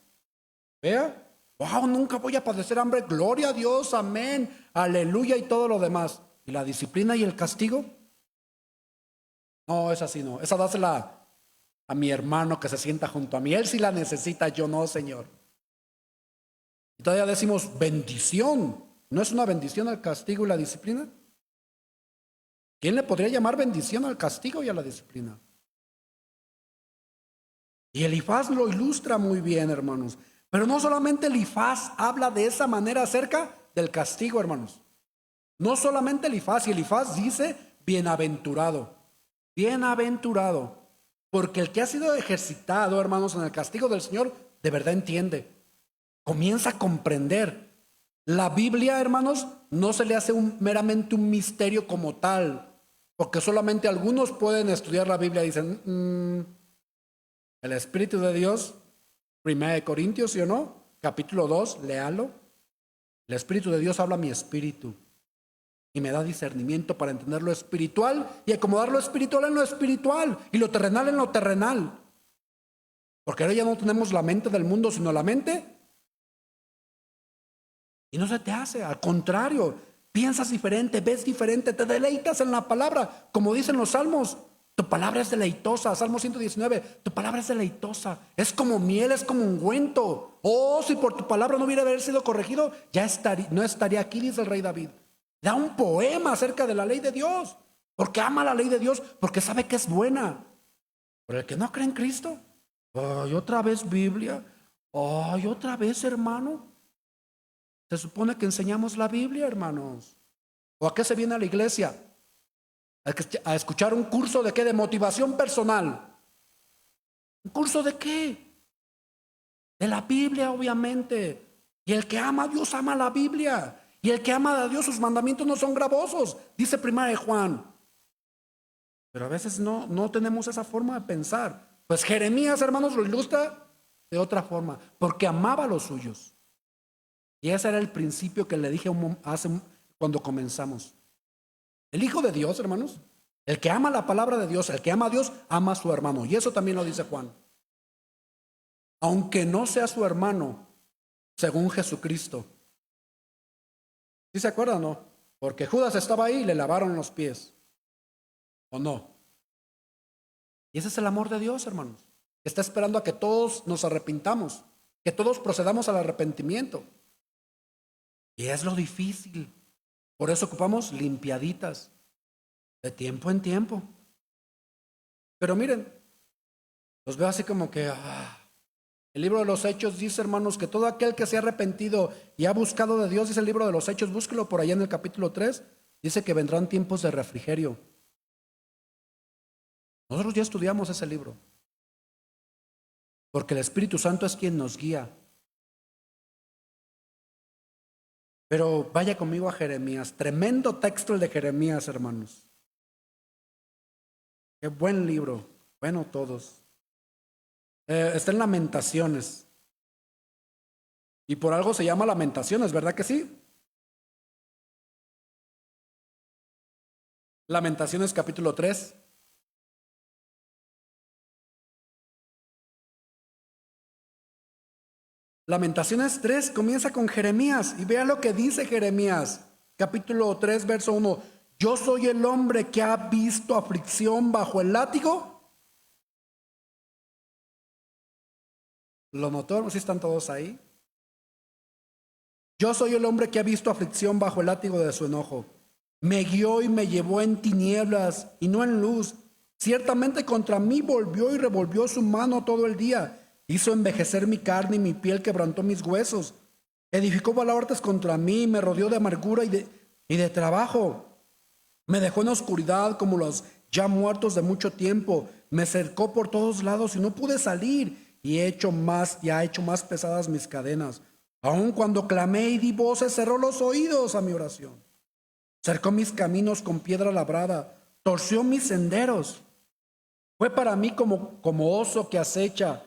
S1: Vea. Wow, nunca voy a padecer hambre. Gloria a Dios, amén, aleluya y todo lo demás. ¿Y la disciplina y el castigo? No, esa sí no. Esa dásela a mi hermano que se sienta junto a mí. Él sí la necesita, yo no, Señor. Y todavía decimos bendición. ¿No es una bendición el castigo y la disciplina? ¿Quién le podría llamar bendición al castigo y a la disciplina? Y Elifaz lo ilustra muy bien, hermanos. Pero no solamente Elifaz habla de esa manera acerca del castigo, hermanos. No solamente Elifaz, y Elifaz dice bienaventurado. Bienaventurado. Porque el que ha sido ejercitado, hermanos, en el castigo del Señor, de verdad entiende. Comienza a comprender. La Biblia, hermanos, no se le hace meramente un misterio como tal. Porque solamente algunos pueden estudiar la Biblia y dicen, el Espíritu de Dios, 1 Corintios, ¿sí o no? Capítulo 2, léalo. El Espíritu de Dios habla a mi espíritu. y me da discernimiento para entender lo espiritual y acomodar lo espiritual en lo espiritual y lo terrenal en lo terrenal. Porque ahora ya no tenemos la mente del mundo, sino la mente. Y no se te hace, al contrario, piensas diferente, ves diferente, te deleitas en la palabra. Como dicen los salmos, tu palabra es deleitosa. Salmo 119, tu palabra es deleitosa. Es como miel, es como ungüento. Oh, si por tu palabra no hubiera haber sido corregido, no estaría aquí, dice el rey David. Da un poema acerca de la ley de Dios, porque ama la ley de Dios, porque sabe que es buena. Pero el que no cree en Cristo, ay, otra vez Biblia, ay, otra vez hermano. Se supone que enseñamos la Biblia, hermanos. ¿O a qué se viene a la iglesia? A escuchar un curso de qué, de motivación personal. ¿Un curso de qué? De la Biblia, obviamente. Y el que ama a Dios ama la Biblia. Y el que ama a Dios, sus mandamientos no son gravosos, dice 1 Juan. Pero a veces no tenemos esa forma de pensar. Pues Jeremías, hermanos, lo ilustra de otra forma, porque amaba a los suyos. Y ese era el principio que le dije cuando comenzamos. El Hijo de Dios, hermanos, el que ama la palabra de Dios, el que ama a Dios, ama a su hermano. Y eso también lo dice Juan. Aunque no sea su hermano, según Jesucristo. ¿Sí se acuerdan o no? Porque Judas estaba ahí y le lavaron los pies. ¿O no? Y ese es el amor de Dios, hermanos. Está esperando a que todos nos arrepintamos, que todos procedamos al arrepentimiento. Y es lo difícil. Por eso ocupamos limpiaditas de tiempo en tiempo. Pero miren, los veo así como que el libro de los Hechos dice, hermanos, que todo aquel que se ha arrepentido y ha buscado de Dios, dice el libro de los Hechos, búsquelo por allá en el capítulo 3, dice que vendrán tiempos de refrigerio. Nosotros ya estudiamos ese libro, porque el Espíritu Santo es quien nos guía. Pero vaya conmigo a Jeremías, tremendo texto el de Jeremías, hermanos. Qué buen libro, bueno todos. Está en Lamentaciones. Y por algo se llama Lamentaciones, ¿verdad que sí? Lamentaciones capítulo 3. Lamentaciones 3 comienza con Jeremías y vea lo que dice Jeremías, capítulo 3, verso 1. Yo soy el hombre que ha visto aflicción bajo el látigo. ¿Lo notó? ¿Sí están todos ahí? Yo soy el hombre que ha visto aflicción bajo el látigo de su enojo. Me guió y me llevó en tinieblas y no en luz. Ciertamente contra mí volvió y revolvió su mano todo el día. Hizo envejecer mi carne y mi piel quebrantó mis huesos. Edificó baluartes contra mí, me rodeó de amargura y de trabajo. Me dejó en oscuridad como los ya muertos de mucho tiempo. Me cercó por todos lados y no pude salir. Y ha hecho más pesadas mis cadenas. Aun cuando clamé y di voces, cerró los oídos a mi oración. Cercó mis caminos con piedra labrada. Torció mis senderos. Fue para mí como oso que acecha.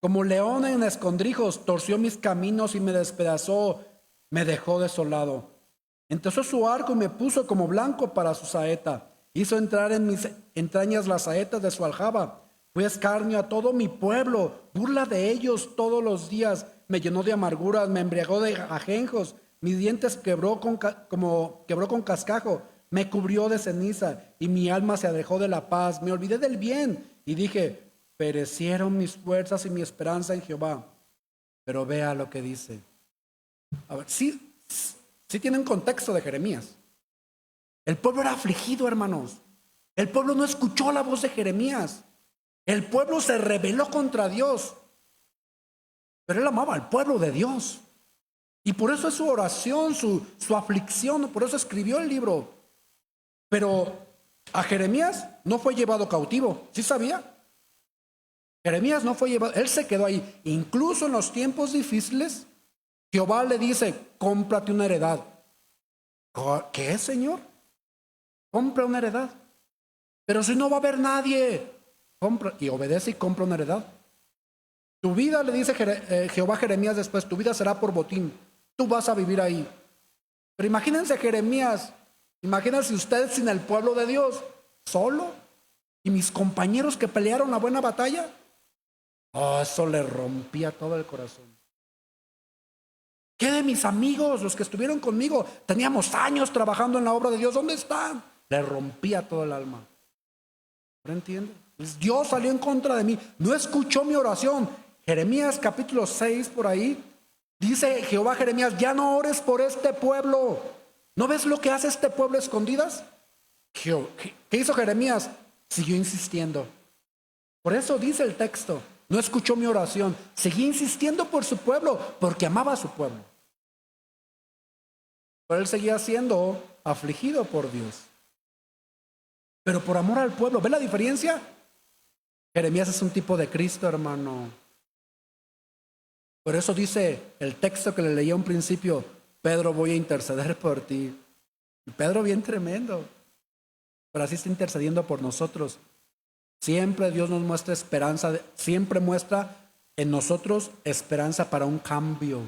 S1: Como león en escondrijos, torció mis caminos y me despedazó, me dejó desolado. Entesó su arco y me puso como blanco para su saeta. Hizo entrar en mis entrañas las saetas de su aljaba. Fui escarnio a todo mi pueblo, burla de ellos todos los días. Me llenó de amarguras, me embriagó de ajenjos. Mis dientes quebró con cascajo. Me cubrió de ceniza y mi alma se alejó de la paz. Me olvidé del bien y dije, perecieron mis fuerzas y mi esperanza en Jehová. Pero vea lo que dice. A ver, sí tiene un contexto de Jeremías. El pueblo era afligido, hermanos. El pueblo no escuchó la voz de Jeremías. El pueblo se rebeló contra Dios. Pero él amaba al pueblo de Dios. Y por eso es su oración, su aflicción, por eso escribió el libro. Pero a Jeremías no fue llevado cautivo. ¿Sí sabía? Jeremías no fue llevado, él se quedó ahí. Incluso en los tiempos difíciles, Jehová le dice, cómprate una heredad. ¿Qué, Señor? Compra una heredad. Pero si no va a haber nadie, compra y obedece y compra una heredad. Tu vida, le dice Jehová a Jeremías después, tu vida será por botín. Tú vas a vivir ahí. Pero imagínense Jeremías Imagínense usted sin el pueblo de Dios, solo, y mis compañeros que pelearon la buena batalla. Oh, eso le rompía todo el corazón. ¿Qué de mis amigos, los que estuvieron conmigo? Teníamos años trabajando en la obra de Dios. ¿Dónde están? Le rompía todo el alma. ¿No entiende? Dios salió en contra de mí. No escuchó mi oración. Jeremías capítulo 6 por ahí. Dice Jehová a Jeremías, ya no ores por este pueblo. ¿No ves lo que hace este pueblo a escondidas? ¿Qué hizo Jeremías? Siguió insistiendo. Por eso dice el texto, no escuchó mi oración. Seguía insistiendo por su pueblo, porque amaba a su pueblo. Pero él seguía siendo afligido por Dios. Pero por amor al pueblo. ¿Ve la diferencia? Jeremías es un tipo de Cristo, hermano. Por eso dice el texto que le leía un principio, Pedro, voy a interceder por ti. Y Pedro bien tremendo, pero así está intercediendo por nosotros. Siempre Dios nos muestra esperanza, siempre muestra en nosotros esperanza para un cambio.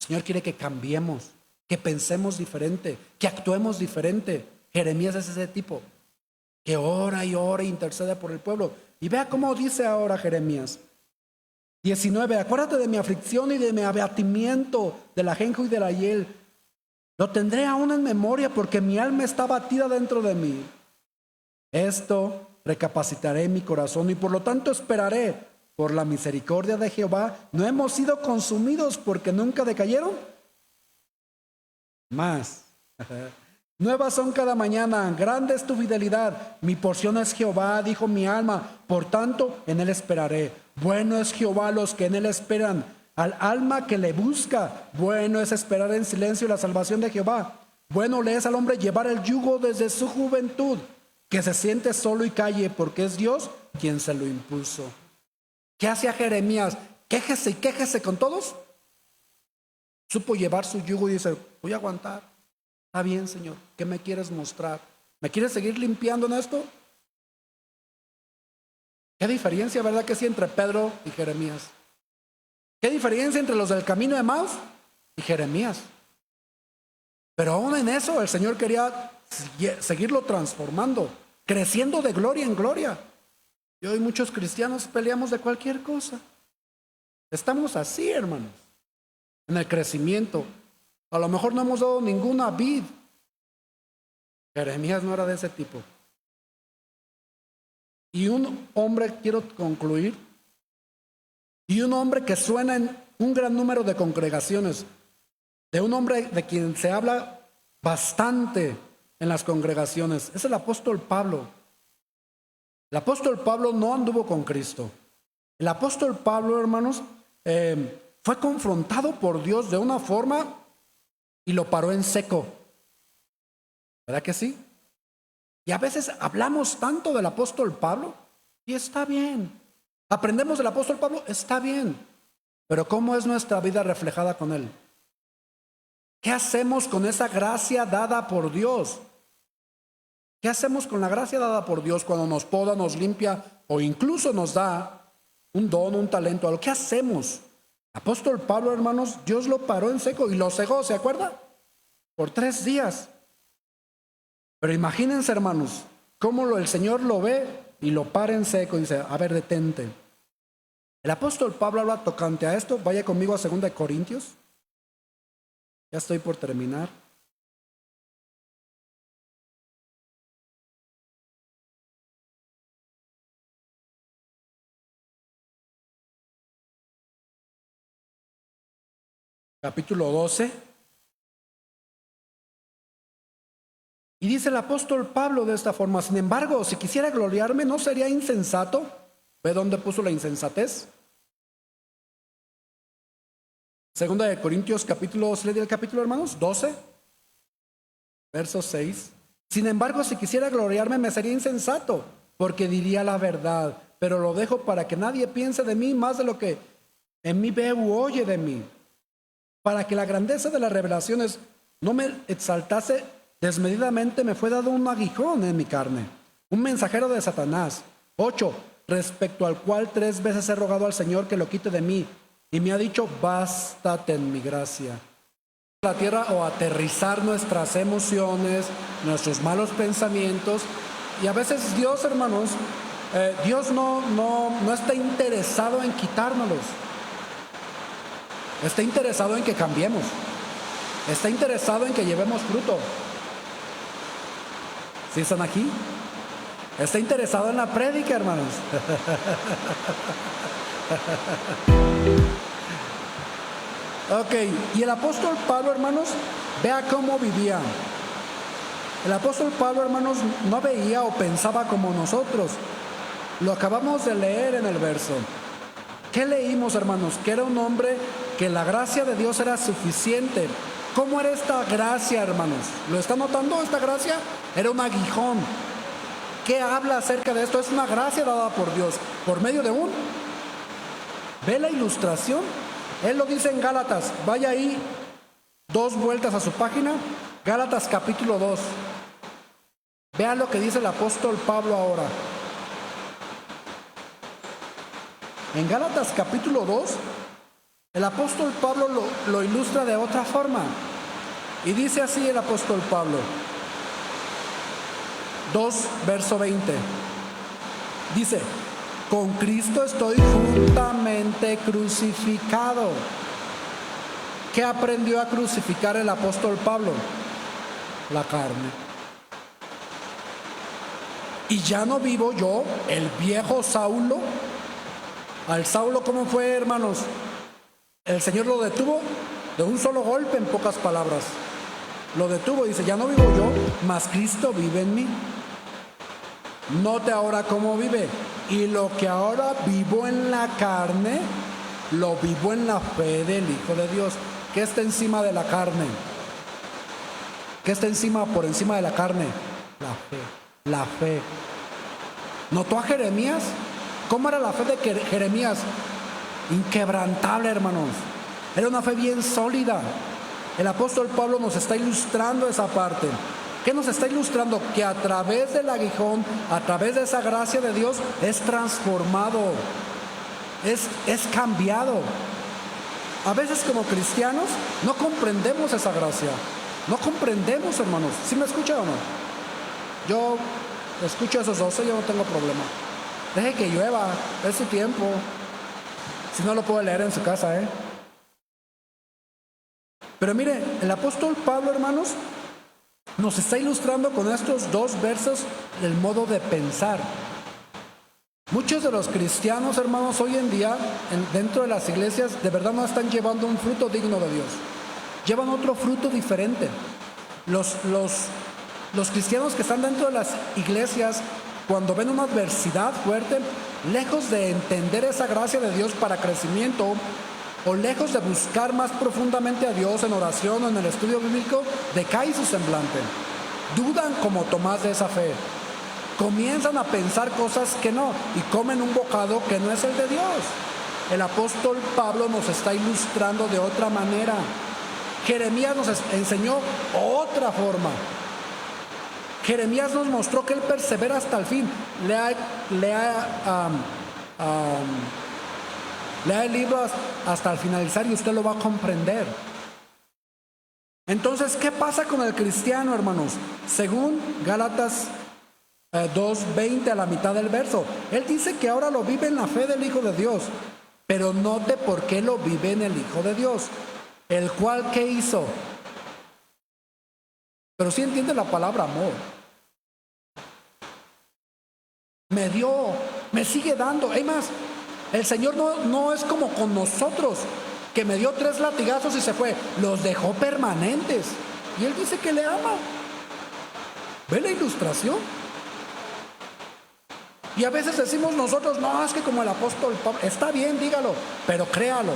S1: El Señor quiere que cambiemos, que pensemos diferente, que actuemos diferente. Jeremías es ese tipo, que ora y ora e intercede por el pueblo. Y vea cómo dice ahora Jeremías. 19, acuérdate de mi aflicción y de mi abatimiento, del ajenjo y del hiel. Lo tendré aún en memoria porque mi alma está abatida dentro de mí. Esto recapacitaré en mi corazón y por lo tanto esperaré. Por la misericordia de Jehová no hemos sido consumidos porque nunca decayeron. Más. Nuevas son cada mañana, grande es tu fidelidad. Mi porción es Jehová, dijo mi alma, por tanto en él esperaré. Bueno es Jehová a los que en él esperan, al alma que le busca. Bueno es esperar en silencio la salvación de Jehová. Bueno le es al hombre llevar el yugo desde su juventud, que se siente solo y calle, porque es Dios quien se lo impuso. ¿Qué hacía Jeremías? Quéjese y quéjese con todos. Supo llevar su yugo y dice, voy a aguantar. Está bien, Señor, ¿qué me quieres mostrar? ¿Me quieres seguir limpiando en esto? ¿Qué diferencia, verdad que sí, entre Pedro y Jeremías? ¿Qué diferencia entre los del camino de Emaús y Jeremías? Pero aún en eso el Señor quería seguirlo transformando, creciendo de gloria en gloria. Y hoy muchos cristianos peleamos de cualquier cosa. Estamos así, hermanos, en el crecimiento. A lo mejor no hemos dado ninguna vid. Jeremías no era de ese tipo. Y un hombre, quiero concluir, y un hombre que suena en un gran número de congregaciones, de un hombre de quien se habla bastante en las congregaciones, es el apóstol Pablo. El apóstol Pablo no anduvo con Cristo. El apóstol Pablo, hermanos, fue confrontado por Dios de una forma y lo paró en seco. ¿Verdad que sí? Y a veces hablamos tanto del apóstol Pablo y está bien. Aprendemos del apóstol Pablo, está bien. Pero ¿cómo es nuestra vida reflejada con él? ¿Qué hacemos con esa gracia dada por Dios? ¿Qué hacemos con la gracia dada por Dios cuando nos poda, nos limpia o incluso nos da un don, un talento, algo? ¿Qué hacemos? Apóstol Pablo, hermanos, Dios lo paró en seco y lo cegó, ¿se acuerda? Por 3 días. Pero imagínense, hermanos, cómo el Señor lo ve y lo para en seco y dice, a ver, detente. El apóstol Pablo habla tocante a esto. Vaya conmigo a 2 Corintios. Ya estoy por terminar. Capítulo 12. Y dice el apóstol Pablo de esta forma, sin embargo, si quisiera gloriarme, ¿no sería insensato? ¿Ve dónde puso la insensatez? 2 Corintios capítulo, ¿se le dio el capítulo, hermanos? 12, verso 6. Sin embargo, si quisiera gloriarme, me sería insensato, porque diría la verdad, pero lo dejo para que nadie piense de mí más de lo que en mí ve u oye de mí, para que la grandeza de las revelaciones no me exaltase desmedidamente. Me fue dado un aguijón en mi carne, un mensajero de Satanás. 8, respecto al cual 3 veces he rogado al Señor que lo quite de mí, y me ha dicho, bástate en mi gracia, la tierra o aterrizar nuestras emociones, nuestros malos pensamientos. Y a veces Dios, hermanos, Dios no está interesado en quitárnoslos. Está interesado en que cambiemos. Está interesado en que llevemos fruto. ¿Sí están aquí? Está interesado en la prédica, hermanos. Ok, y el apóstol Pablo, hermanos, vea cómo vivía. El apóstol Pablo, hermanos, no veía o pensaba como nosotros. Lo acabamos de leer en el verso. ¿Qué leímos, hermanos? Que era un hombre que la gracia de Dios era suficiente. ¿Cómo era esta gracia, hermanos? ¿Lo están notando? Esta gracia era un aguijón. ¿Qué habla acerca de esto? Es una gracia dada por Dios por medio de un... ¿Ve la ilustración? Él lo dice en Gálatas. Vaya ahí 2 vueltas a su página. Gálatas capítulo 2. Vea lo que dice el apóstol Pablo ahora. En Gálatas capítulo 2, el apóstol Pablo lo ilustra de otra forma. Y dice así el apóstol Pablo. 2, verso 20. Dice: con Cristo estoy juntamente crucificado. ¿Qué aprendió a crucificar el apóstol Pablo? La carne. Y ya no vivo yo, el viejo Saulo. Al Saulo, ¿cómo fue, hermanos? El Señor lo detuvo de un solo golpe, en pocas palabras. Lo detuvo y dice: ya no vivo yo, mas Cristo vive en mí. Note ahora cómo vive. Y lo que ahora vivo en la carne, lo vivo en la fe del Hijo de Dios. ¿Qué está encima de la carne? ¿Qué está por encima de la carne? La fe. La fe. ¿Notó a Jeremías? ¿Cómo era la fe de Jeremías? Inquebrantable, hermanos. Era una fe bien sólida. El apóstol Pablo nos está ilustrando esa parte. ¿Qué nos está ilustrando? Que a través del aguijón, a través de esa gracia de Dios, es transformado, es cambiado. A veces como cristianos no comprendemos esa gracia. No comprendemos, hermanos. ¿Sí me escucha o no? Yo escucho esos 12, yo no tengo problema. Deje que llueva, es su tiempo. Si no, lo puedo leer en su casa, Pero mire, el apóstol Pablo, hermanos, nos está ilustrando con estos 2 versos el modo de pensar. Muchos de los cristianos, hermanos, hoy en día, dentro de las iglesias, de verdad no están llevando un fruto digno de Dios. Llevan otro fruto diferente. Los cristianos que están dentro de las iglesias, cuando ven una adversidad fuerte, lejos de entender esa gracia de Dios para crecimiento, o lejos de buscar más profundamente a Dios en oración o en el estudio bíblico, decae su semblante. Dudan como Tomás de esa fe. Comienzan a pensar cosas que no y comen un bocado que no es el de Dios. El apóstol Pablo nos está ilustrando de otra manera. Jeremías nos enseñó otra forma. Jeremías nos mostró que él persevera hasta el fin. Lea el libro hasta el finalizar y usted lo va a comprender. Entonces, ¿qué pasa con el cristiano, hermanos? Según Gálatas 2:20, a la mitad del verso, él dice que ahora lo vive en la fe del Hijo de Dios. Pero note por qué lo vive en el Hijo de Dios, el cual, ¿qué hizo? Pero sí entiende la palabra amor. Me dio, me sigue dando. Hay más. El Señor no es como con nosotros, que me dio 3 latigazos y se fue. Los dejó permanentes. Y Él dice que le ama. ¿Ve la ilustración? Y a veces decimos nosotros: no, es que como el apóstol Pablo. Está bien, dígalo, pero créalo.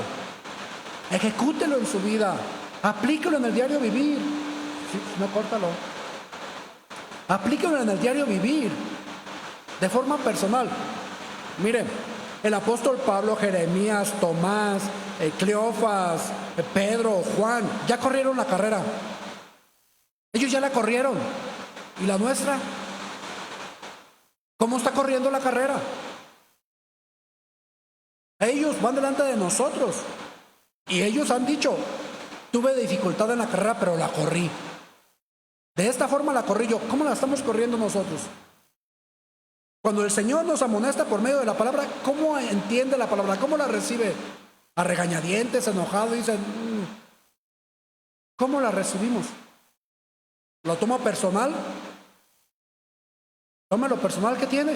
S1: Ejecútelo en su vida. Aplíquelo en el diario vivir. Sí, no, córtalo. Aplíquelo en el diario vivir. De forma personal. Miren, el apóstol Pablo, Jeremías, Tomás, Cleofas, Pedro, Juan, ya corrieron la carrera. Ellos ya la corrieron. ¿Y la nuestra? ¿Cómo está corriendo la carrera? Ellos van delante de nosotros. Y ellos han dicho: tuve dificultad en la carrera, pero la corrí. De esta forma la corrí yo. ¿Cómo la estamos corriendo nosotros? Cuando el Señor nos amonesta por medio de la palabra, ¿cómo entiende la palabra? ¿Cómo la recibe? A regañadientes, enojado, dicen, ¿cómo la recibimos? ¿Lo toma personal? Toma lo personal que tiene.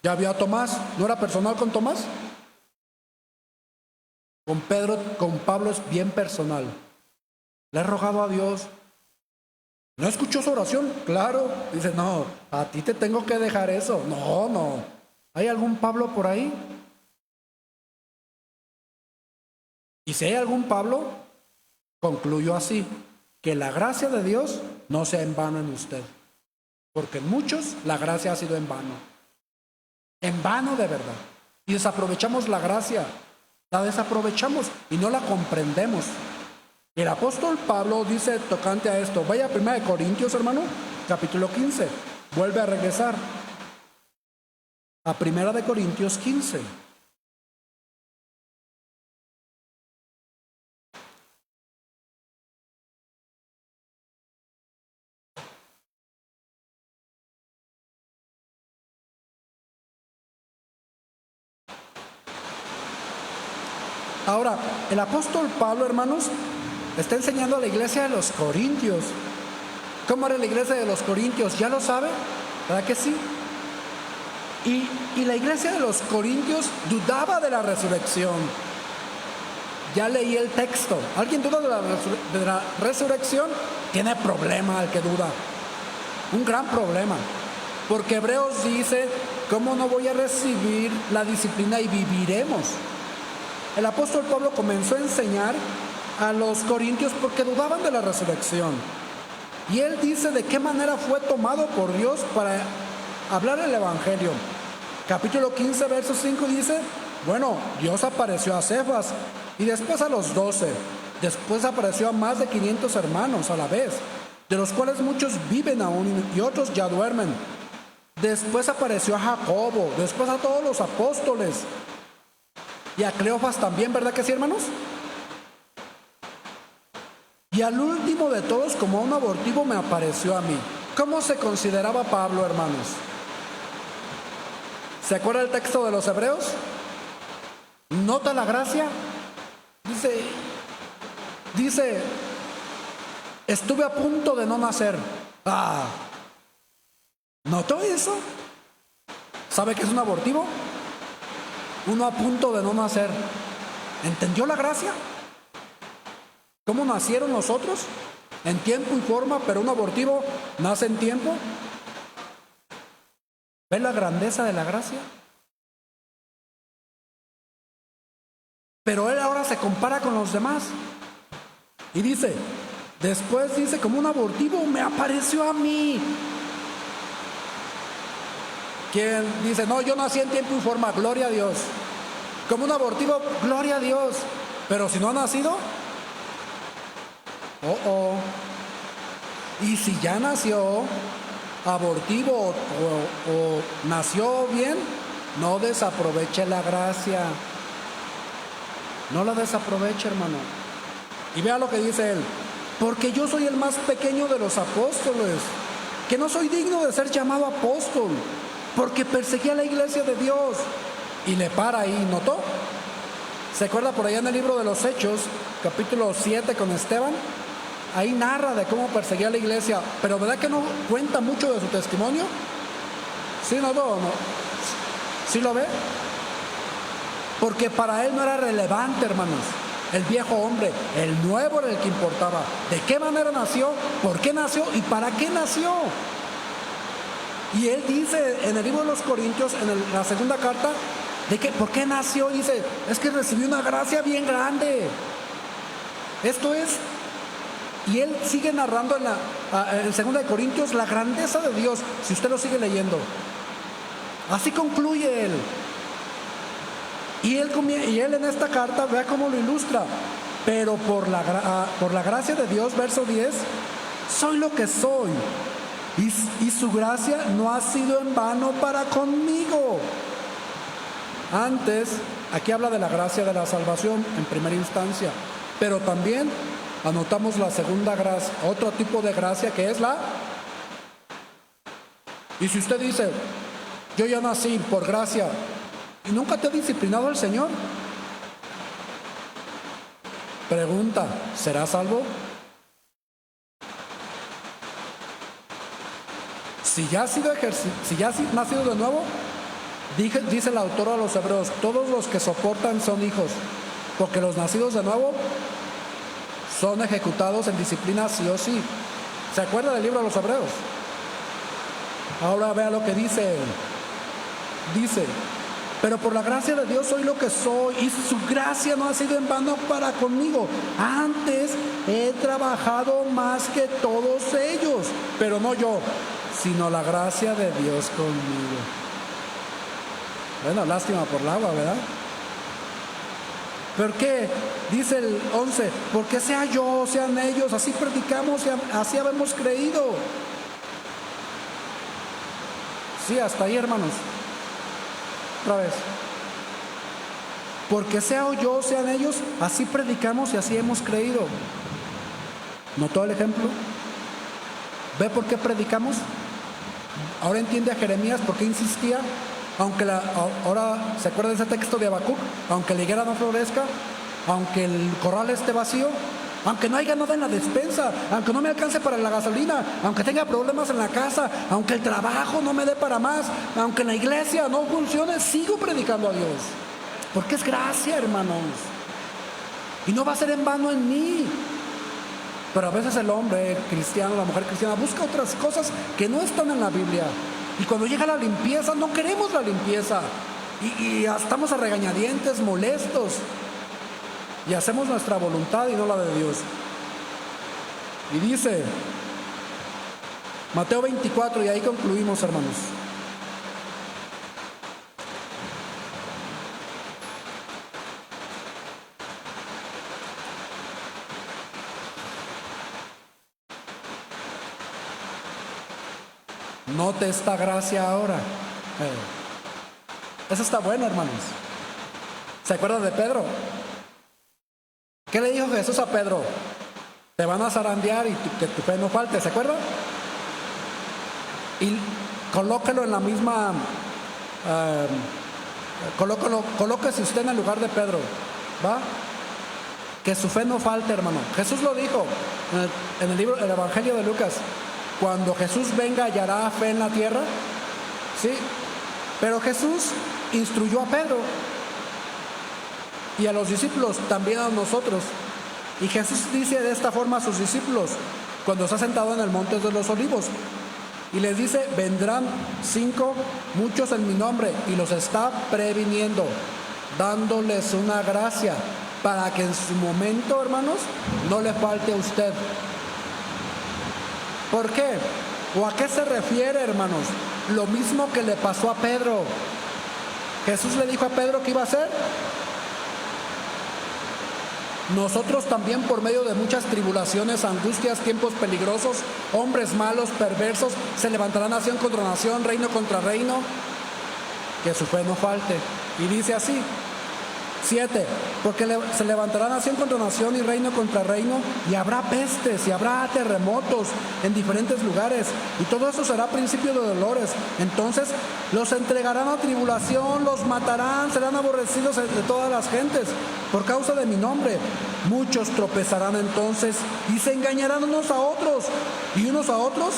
S1: Ya vio a Tomás, ¿no era personal con Tomás? Con Pedro, con Pablo es bien personal. Le he rogado a Dios. ¿No escuchó su oración? Claro. Dice, no, a ti te tengo que dejar eso. No. ¿Hay algún Pablo por ahí? Y si hay algún Pablo, concluyó así, que la gracia de Dios no sea en vano en usted. Porque en muchos la gracia ha sido en vano. En vano de verdad. Y desaprovechamos la gracia. La desaprovechamos y no la comprendemos. El apóstol Pablo dice tocante a esto. Vaya a 1 Corintios, hermano, capítulo 15. Vuelve a regresar a 1 Corintios 15. Ahora, el apóstol Pablo, hermanos, está enseñando a la iglesia de los Corintios. ¿Cómo era la iglesia de los Corintios? ¿Ya lo sabe? ¿Verdad que sí? Y la iglesia de los Corintios dudaba de la resurrección. Ya leí el texto. ¿Alguien duda de la resurrección? Tiene problema el que duda. Un gran problema. Porque Hebreos dice, ¿cómo no voy a recibir la disciplina y viviremos? El apóstol Pablo comenzó a enseñar a los corintios porque dudaban de la resurrección. Y él dice de qué manera fue tomado por Dios para hablar el evangelio. Capítulo 15, verso 5 dice, bueno, Dios apareció a Cefas y después a los 12. Después apareció a más de 500 hermanos a la vez, de los cuales muchos viven aún y otros ya duermen. Después apareció a Jacobo, después a todos los apóstoles. Y a Cleofas también, ¿verdad que sí, hermanos? Y al último de todos, como un abortivo, me apareció a mí. ¿Cómo se consideraba Pablo, hermanos? ¿Se acuerda el texto de los Hebreos? ¿Nota la gracia? Dice, estuve a punto de no nacer. ¿Notó eso? ¿Sabe qué es un abortivo? Uno a punto de no nacer. ¿Entendió la gracia? ¿Cómo nacieron nosotros? En tiempo y forma, pero un abortivo nace en tiempo. ¿Ve la grandeza de la gracia? Pero él ahora se compara con los demás. Y dice, después dice, como un abortivo me apareció a mí. Quien dice, no, yo nací en tiempo y forma, gloria a Dios. Como un abortivo, gloria a Dios. Pero si no ha nacido, y si ya nació abortivo o nació bien, no desaproveche la gracia. No la desaproveche, hermano. Y vea lo que dice él. Porque yo soy el más pequeño de los apóstoles, que no soy digno de ser llamado apóstol, porque perseguía la iglesia de Dios. Y le para ahí, ¿notó? ¿Se acuerda por allá en el libro de los Hechos, capítulo 7 con Esteban? Ahí narra de cómo perseguía la iglesia, pero ¿verdad que no cuenta mucho de su testimonio? ¿Sí notó o no? ¿Sí lo ve? Porque para él no era relevante, hermanos, el viejo hombre. El nuevo era el que importaba. ¿De qué manera nació? ¿Por qué nació? ¿Y para qué nació? Y él dice en el libro de los Corintios, en la segunda carta, de que ¿por qué nació? Dice, es que recibió una gracia bien grande. Esto es, y él sigue narrando en segunda de Corintios la grandeza de Dios, si usted lo sigue leyendo. Así concluye él. Y él en esta carta, vea cómo lo ilustra. Pero por la gracia de Dios, verso 10, soy lo que soy. Y su gracia no ha sido en vano para conmigo. Antes, aquí habla de la gracia de la salvación en primera instancia, pero también anotamos la segunda gracia, otro tipo de gracia que es la... Y si usted dice, yo ya nací por gracia, ¿y nunca te ha disciplinado el Señor? Pregunta, ¿serás salvo? Si ya has nacido de nuevo, dice el autor a los hebreos, todos los que soportan son hijos, porque los nacidos de nuevo son ejecutados en disciplina sí o sí. ¿Se acuerda del libro de los hebreos? Ahora vea lo que dice. Dice, pero por la gracia de Dios soy lo que soy, y su gracia no ha sido en vano para conmigo. Antes he trabajado más que todos ellos, pero no yo, sino la gracia de Dios conmigo. Bueno, lástima por el agua, ¿verdad? ¿Por qué? Dice el 11, porque sea yo, sean ellos, así predicamos y así habemos creído. Sí, hasta ahí, hermanos. Otra vez. Porque sea yo, sean ellos, así predicamos y así hemos creído. ¿Notó el ejemplo? ¿Ve por qué predicamos? Ahora entiende a Jeremías por qué insistía. Ahora se acuerda de ese texto de Habacuc, aunque la higuera no florezca, aunque el corral esté vacío, aunque no haya nada en la despensa, aunque no me alcance para la gasolina, aunque tenga problemas en la casa, aunque el trabajo no me dé para más, aunque la iglesia no funcione, sigo predicando a Dios, porque es gracia, hermanos, y no va a ser en vano en mí. Pero a veces el hombre cristiano, la mujer cristiana busca otras cosas que no están en la Biblia. Y cuando llega la limpieza, no queremos la limpieza. Y estamos a regañadientes, molestos. Y hacemos nuestra voluntad y no la de Dios. Y dice, Mateo 24, y ahí concluimos, hermanos. Note esta gracia ahora. Eso está bueno, hermanos. ¿Se acuerdan de Pedro? ¿Qué le dijo Jesús a Pedro? Te van a zarandear y que tu fe no falte, ¿se acuerdan? Y colóquelo en la misma... colóquese usted en el lugar de Pedro, ¿va? Que su fe no falte, hermano. Jesús lo dijo en el libro, el Evangelio de Lucas. Cuando Jesús venga, ¿hallará fe en la tierra? Sí. Pero Jesús instruyó a Pedro y a los discípulos, también a nosotros. Y Jesús dice de esta forma a sus discípulos cuando está sentado en el monte de los olivos. Y les dice, vendrán 5, muchos en mi nombre, y los está previniendo, dándoles una gracia para que en su momento, hermanos, no le falte a usted. ¿Por qué? ¿O a qué se refiere, hermanos? Lo mismo que le pasó a Pedro. Jesús le dijo a Pedro que iba a hacer. Nosotros también, por medio de muchas tribulaciones, angustias, tiempos peligrosos, hombres malos, perversos, se levantará nación contra nación, reino contra reino, que su fe no falte. Y dice así, 7, porque se levantará nación contra nación y reino contra reino, y habrá pestes y habrá terremotos en diferentes lugares, y todo eso será principio de dolores. Entonces los entregarán a tribulación, los matarán, serán aborrecidos de todas las gentes por causa de mi nombre. Muchos tropezarán entonces y se engañarán unos a otros, y unos a otros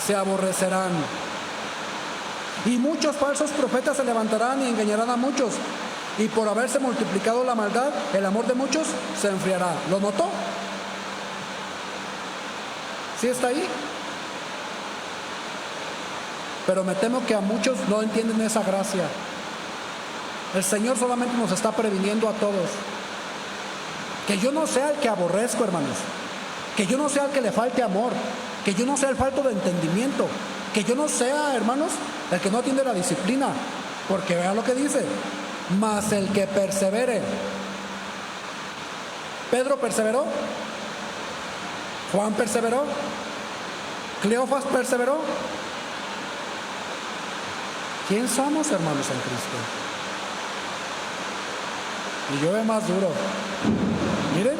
S1: se aborrecerán. Y muchos falsos profetas se levantarán y engañarán a muchos. Y por haberse multiplicado la maldad, el amor de muchos se enfriará. ¿Lo notó? ¿Sí está ahí? Pero me temo que a muchos no entienden esa gracia. El Señor solamente nos está previniendo a todos. Que yo no sea el que aborrezco, hermanos. Que yo no sea el que le falte amor. Que yo no sea el falto de entendimiento. Que yo no sea, hermanos, el que no atiende la disciplina. Porque vea lo que dice. Mas el que persevere. Pedro perseveró. Juan perseveró. Cleofas perseveró. ¿Quién somos, hermanos, en Cristo? Y llueve más duro. Miren.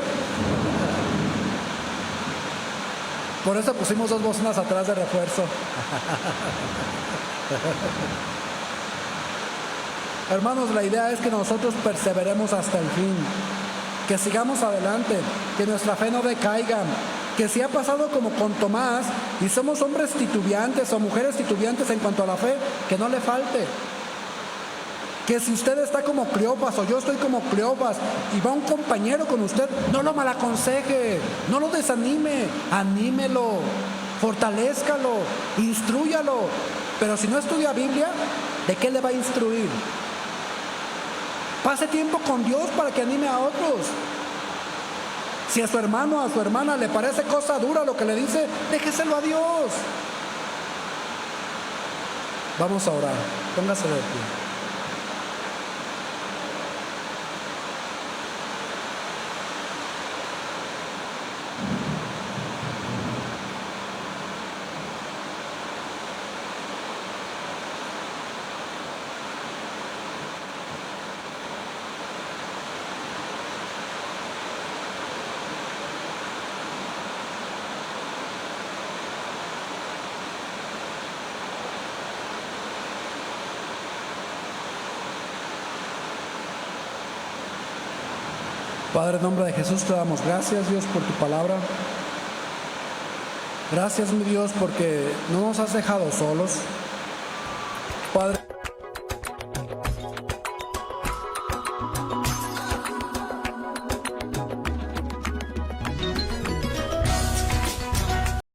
S1: Por eso pusimos 2 bocinas atrás de refuerzo. Hermanos, la idea es que nosotros perseveremos hasta el fin, que sigamos adelante, que nuestra fe no decaiga, que si ha pasado como con Tomás y somos hombres titubeantes o mujeres titubeantes en cuanto a la fe, que no le falte. Que si usted está como Cleofas o yo estoy como Cleofas y va un compañero con usted, no lo malaconseje, no lo desanime, anímelo, fortalézcalo, instrúyalo. Pero si no estudia Biblia, ¿de qué le va a instruir? Pase tiempo con Dios para que anime a otros. Si a su hermano o a su hermana le parece cosa dura lo que le dice, déjeselo a Dios. Vamos a orar. Póngase de pie. Padre, en nombre de Jesús te damos gracias, Dios, por tu palabra. Gracias, mi Dios, porque no nos has dejado solos. Padre.